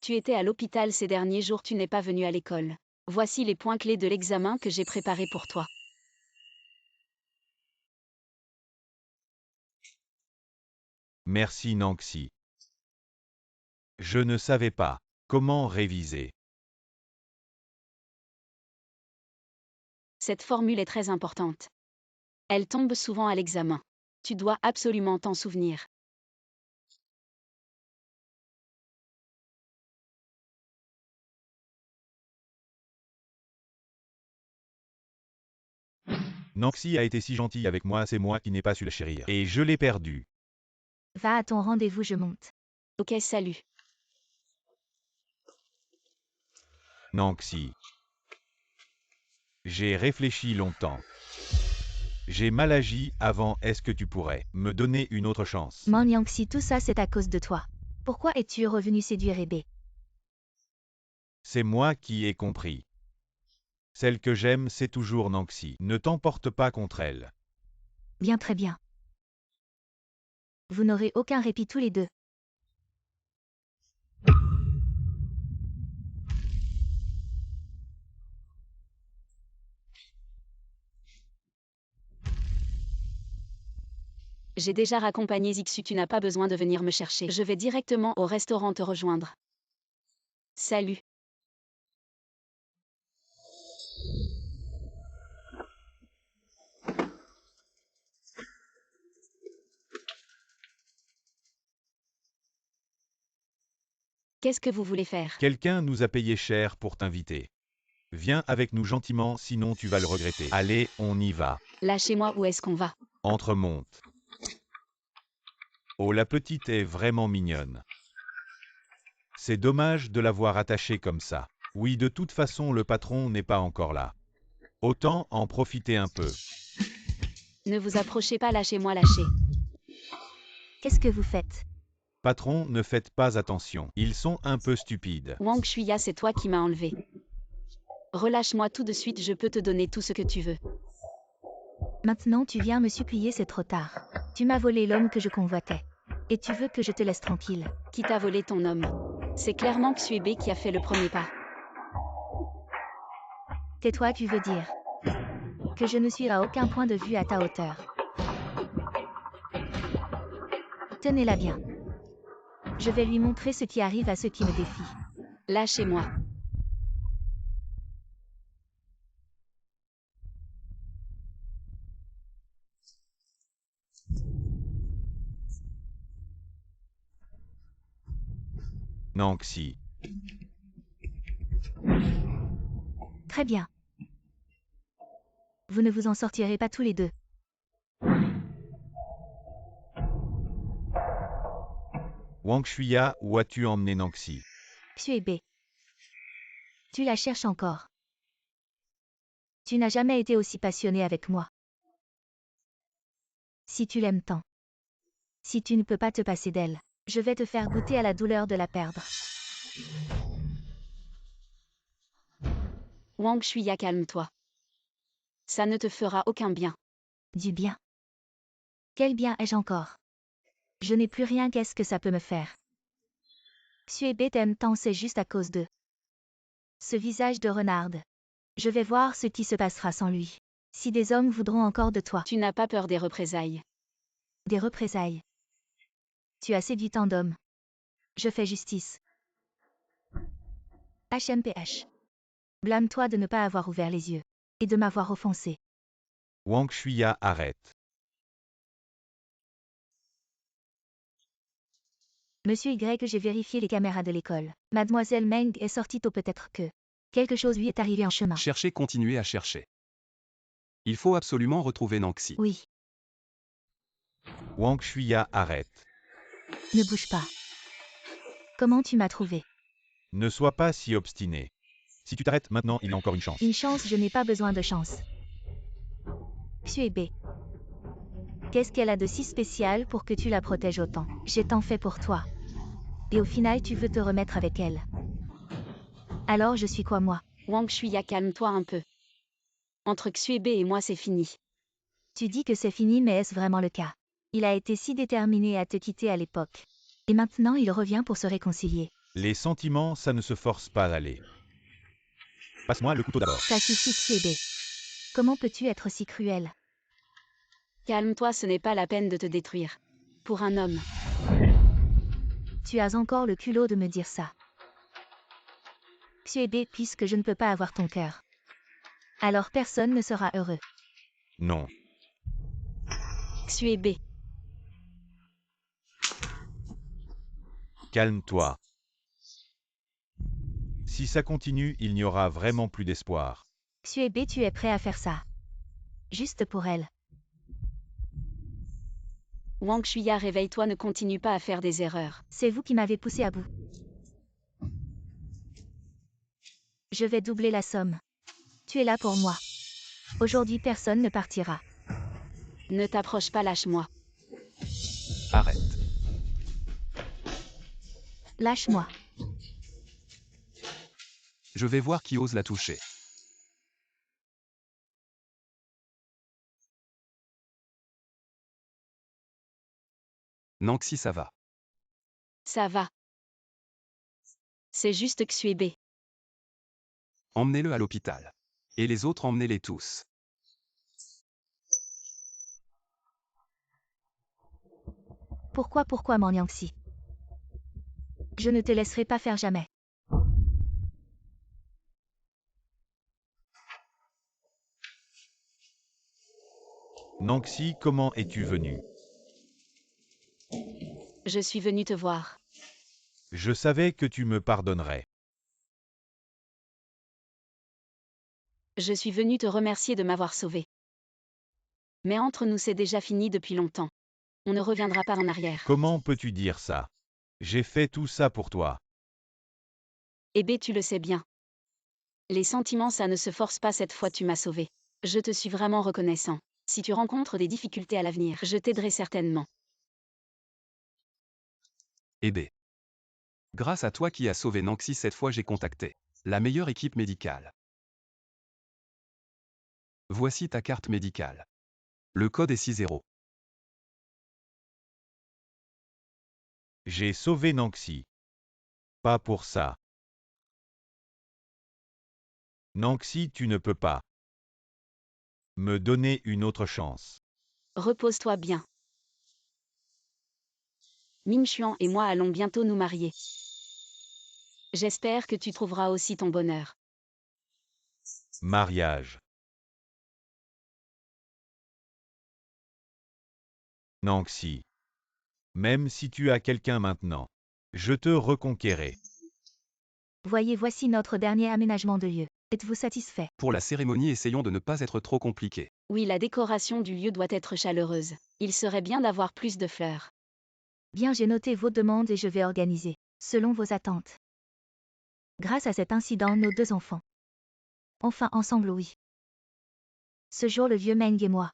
Tu étais à l'hôpital ces derniers jours, tu n'es pas venu à l'école. Voici les points clés de l'examen que j'ai préparé pour toi. Merci Nanxi. Je ne savais pas comment réviser. Cette formule est très importante. Elle tombe souvent à l'examen. Tu dois absolument t'en souvenir. Nanxi a été si gentille avec moi, c'est moi qui n'ai pas su la chérir. Et je l'ai perdue. Va à ton rendez-vous, je monte. Ok, salut. Nanxi. J'ai réfléchi longtemps. J'ai mal agi avant, est-ce que tu pourrais me donner une autre chance? Yangxi, tout ça c'est à cause de toi. Pourquoi es-tu revenu séduire Ebe? C'est moi qui ai compris. Celle que j'aime, c'est toujours Nanxi. Ne t'emporte pas contre elle. Bien, très bien. Vous n'aurez aucun répit tous les deux. J'ai déjà raccompagné Zixu, tu n'as pas besoin de venir me chercher. Je vais directement au restaurant te rejoindre. Salut. Qu'est-ce que vous voulez faire? Quelqu'un nous a payé cher pour t'inviter. Viens avec nous gentiment, sinon tu vas le regretter. Allez, on y va. Lâchez-moi, où est-ce qu'on va? Entre-monte. Oh, la petite est vraiment mignonne. C'est dommage de l'avoir attachée comme ça. Oui, de toute façon, le patron n'est pas encore là. Autant en profiter un peu. Ne vous approchez pas, lâchez-moi, lâchez. Qu'est-ce que vous faites? Patron, ne faites pas attention. Ils sont un peu stupides. Wang Shuya, c'est toi qui m'as enlevé. Relâche-moi tout de suite, je peux te donner tout ce que tu veux. Maintenant tu viens me supplier, c'est trop tard. Tu m'as volé l'homme que je convoitais. Et tu veux que je te laisse tranquille. Qui t'a volé ton homme? C'est clairement Xuebe qui a fait le premier pas. Tais-toi, tu veux dire que je ne suis à aucun point de vue à ta hauteur. Tenez-la bien. Je vais lui montrer ce qui arrive à ceux qui me défient. Lâchez-moi. Nanxi. Très bien. Vous ne vous en sortirez pas tous les deux. Wang Shuya, où as-tu emmené Nanxi? Xuebe. Tu la cherches encore. Tu n'as jamais été aussi passionné avec moi. Si tu l'aimes tant. Si tu ne peux pas te passer d'elle, je vais te faire goûter à la douleur de la perdre. Wang Shuya, calme-toi. Ça ne te fera aucun bien. Du bien. Quel bien ai-je encore? Je n'ai plus rien, qu'est-ce que ça peut me faire? Xuebe t'aime tant, c'est juste à cause de ce visage de renarde. Je vais voir ce qui se passera sans lui. Si des hommes voudront encore de toi. Tu n'as pas peur des représailles. Des représailles. Tu as séduit tant d'hommes. Je fais justice. HMPH. Blâme-toi de ne pas avoir ouvert les yeux. Et de m'avoir offensé. Wang Shuya, arrête. Monsieur Y, j'ai vérifié les caméras de l'école. Mademoiselle Meng est sortie tôt, peut-être que quelque chose lui est arrivé en chemin. Cherchez, continuez à chercher. Il faut absolument retrouver Nanxi. Oui, Wang Shuya, arrête. ne bouge pas. Comment tu m'as trouvé? Ne sois pas si obstiné. Si tu t'arrêtes maintenant, il a encore une chance. Une chance, je n'ai pas besoin de chance. Xuebe. Qu'est-ce qu'elle a de si spécial pour que tu la protèges autant? J'ai tant fait pour toi. Et au final, tu veux te remettre avec elle. Alors je suis quoi, moi? Wang Shuya, calme-toi un peu. Entre Xuebe et moi, c'est fini. Tu dis que c'est fini, mais est-ce vraiment le cas? Il a été si déterminé à te quitter à l'époque. Et maintenant, il revient pour se réconcilier. Les sentiments, ça ne se force pas à aller. Passe-moi le couteau d'abord. Ça suffit, Xuebe. Comment peux-tu être si cruel? Calme-toi, ce n'est pas la peine de te détruire. Pour un homme. Tu as encore le culot de me dire ça. Xuebe, puisque je ne peux pas avoir ton cœur. Alors personne ne sera heureux. Non. Xuebe. Calme-toi. Si ça continue, il n'y aura vraiment plus d'espoir. Xuebe, tu es prêt à faire ça. Juste pour elle. Wang Shuya, réveille-toi, ne continue pas à faire des erreurs. C'est vous qui m'avez poussé à bout. Je vais doubler la somme. Tu es là pour moi. Aujourd'hui, personne ne partira. Ne t'approche pas, lâche-moi. Arrête. Lâche-moi. Je vais voir qui ose la toucher. Nanxi, ça va. Ça va. C'est juste Xuebe. Emmenez-le à l'hôpital. Et les autres, emmenez-les tous. Pourquoi Manyangsi? Je ne te laisserai pas faire jamais. Nangsi, comment es-tu venu? Je suis venue te voir. Je savais que tu me pardonnerais. Je suis venue te remercier de m'avoir sauvée. Mais entre nous c'est déjà fini depuis longtemps. On ne reviendra pas en arrière. Comment peux-tu dire ça? J'ai fait tout ça pour toi. Eh bien tu le sais bien. Les sentiments ça ne se force pas, cette fois tu m'as sauvée. Je te suis vraiment reconnaissant. Si tu rencontres des difficultés à l'avenir, je t'aiderai certainement. Eh ben. Grâce à toi qui as sauvé Nangsi, cette fois j'ai contacté la meilleure équipe médicale. Voici ta carte médicale. Le code est 60. J'ai sauvé Nangsi. Pas pour ça. Nangsi, tu ne peux pas me donner une autre chance. Repose-toi bien. Min Xuan et moi allons bientôt nous marier. J'espère que tu trouveras aussi ton bonheur. Mariage. Nangsi. Même si tu as quelqu'un maintenant, je te reconquérai. Voici notre dernier aménagement de lieu. Êtes-vous satisfait? Pour la cérémonie, essayons de ne pas être trop compliqués. Oui, la décoration du lieu doit être chaleureuse. Il serait bien d'avoir plus de fleurs. Bien, j'ai noté vos demandes et je vais organiser, selon vos attentes. Grâce à cet incident, nos 2 enfants. Enfin ensemble, oui. Ce jour, le vieux Meng et moi.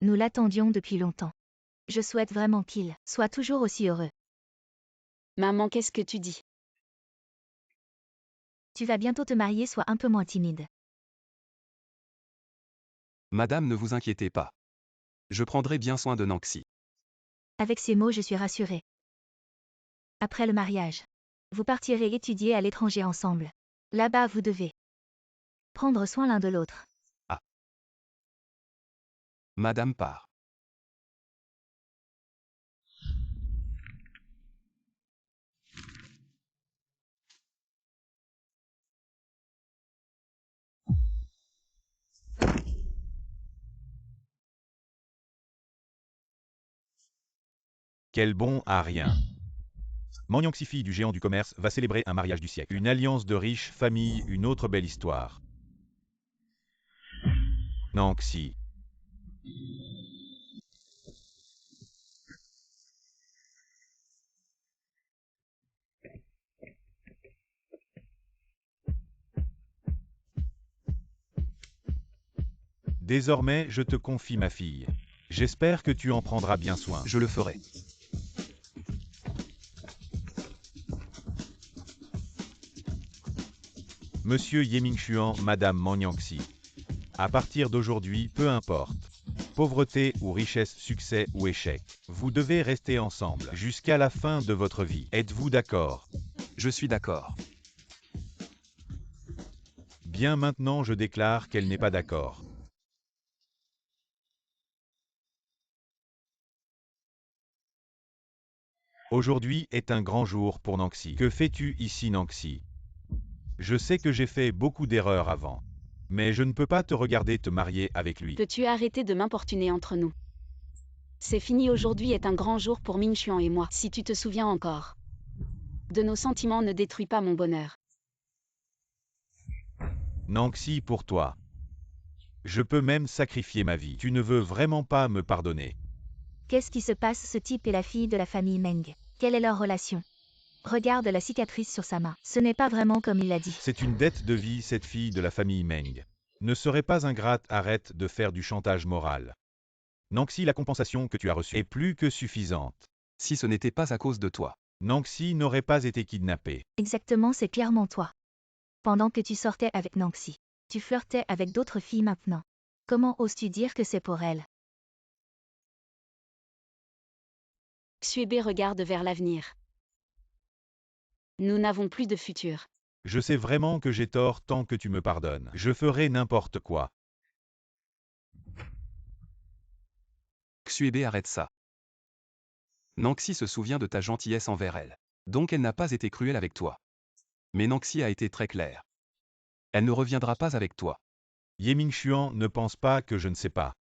Nous l'attendions depuis longtemps. Je souhaite vraiment qu'il soit toujours aussi heureux. Maman, qu'est-ce que tu dis? Tu vas bientôt te marier, sois un peu moins timide. Madame, ne vous inquiétez pas. Je prendrai bien soin de Nangsi. Avec ces mots, je suis rassurée. Après le mariage, vous partirez étudier à l'étranger ensemble. Là-bas, vous devez prendre soin l'un de l'autre. Madame part. Quel bon à rien. Manyangsi, fille du géant du commerce, va célébrer un mariage du siècle. Une alliance de riches familles, une autre belle histoire. Nangsi. Désormais, je te confie ma fille. J'espère que tu en prendras bien soin. Je le ferai. Monsieur Yemingshuan, Madame Manyangsi. À partir d'aujourd'hui, peu importe. Pauvreté ou richesse, succès ou échec. Vous devez rester ensemble jusqu'à la fin de votre vie. Êtes-vous d'accord? Je suis d'accord. Bien, maintenant je déclare qu'elle n'est pas d'accord. Aujourd'hui est un grand jour pour Nangsi. Que fais-tu ici, Nangsi? Je sais que j'ai fait beaucoup d'erreurs avant. Mais je ne peux pas te regarder te marier avec lui. Peux-tu arrêter de m'importuner entre nous? C'est fini, aujourd'hui est un grand jour pour Min Xuan et moi, si tu te souviens encore. De nos sentiments ne détruis pas mon bonheur. Nangsi, pour toi. Je peux même sacrifier ma vie. Tu ne veux vraiment pas me pardonner. Qu'est-ce qui se passe? Ce type est la fille de la famille Meng. Quelle est leur relation? Regarde la cicatrice sur sa main. Ce n'est pas vraiment comme il l'a dit. C'est une dette de vie, cette fille de la famille Meng. Ne serait pas ingrate, arrête de faire du chantage moral. Nangsi, la compensation que tu as reçue est plus que suffisante. Si ce n'était pas à cause de toi. Nangsi n'aurait pas été kidnappée. Exactement, c'est clairement toi. Pendant que tu sortais avec Nangsi, tu flirtais avec d'autres filles maintenant. Comment oses-tu dire que c'est pour elle? Xuebe regarde vers l'avenir. Nous n'avons plus de futur. Je sais vraiment que j'ai tort tant que tu me pardonnes. Je ferai n'importe quoi. Xuebe, arrête ça. Nanxi se souvient de ta gentillesse envers elle. Donc elle n'a pas été cruelle avec toi. Mais Nanxi a été très claire. Elle ne reviendra pas avec toi. Ye Mingxuan, ne pense pas que je ne sais pas.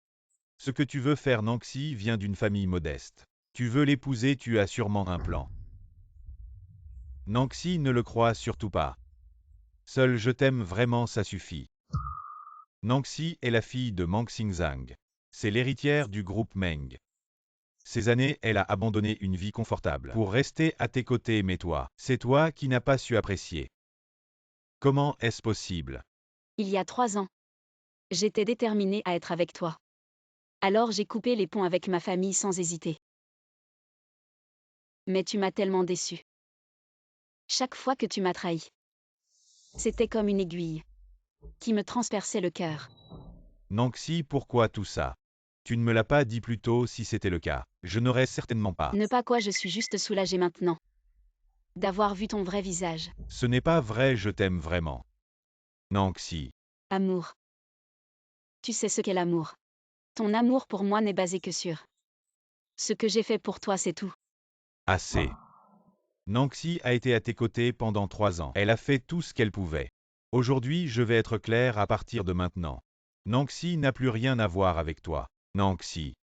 Ce que tu veux faire, Nanxi vient d'une famille modeste. Tu veux l'épouser, tu as sûrement un plan. Nanxi ne le croit surtout pas. Seul je t'aime vraiment, ça suffit. Nanxi est la fille de Mang Xingzang. C'est l'héritière du groupe Meng. Ces années, elle a abandonné une vie confortable pour rester à tes côtés, mais toi, c'est toi qui n'as pas su apprécier. Comment est-ce possible? Il y a 3 ans. J'étais déterminée à être avec toi. Alors j'ai coupé les ponts avec ma famille sans hésiter. Mais tu m'as tellement déçue. Chaque fois que tu m'as trahi. C'était comme une aiguille qui me transperçait le cœur. Nanxi, pourquoi tout ça? Tu ne me l'as pas dit plus tôt. Si c'était le cas, je n'aurais certainement pas. Ne pas quoi, je suis juste soulagée maintenant d'avoir vu ton vrai visage. Ce n'est pas vrai, je t'aime vraiment. Nanxi. Amour. Tu sais ce qu'est l'amour. Ton amour pour moi n'est basé que sur ce que j'ai fait pour toi, c'est tout. Assez. Nanxi a été à tes côtés pendant 3 ans. Elle a fait tout ce qu'elle pouvait. Aujourd'hui, je vais être clair à partir de maintenant. Nanxi n'a plus rien à voir avec toi. Nanxi.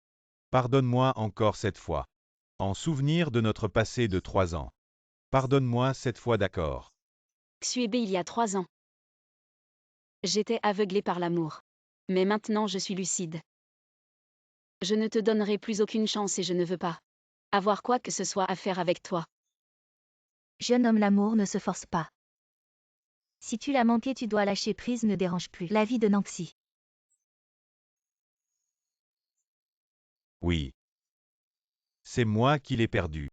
Pardonne-moi encore cette fois. En souvenir de notre passé de 3 ans. Pardonne-moi cette fois, d'accord? Xuebe, il y a 3 ans. J'étais aveuglée par l'amour. Mais maintenant je suis lucide. Je ne te donnerai plus aucune chance et je ne veux pas avoir quoi que ce soit à faire avec toi. Jeune homme, l'amour ne se force pas. Si tu l'as manqué, tu dois lâcher prise, ne dérange plus. La vie de Nanxi. Oui. C'est moi qui l'ai perdu.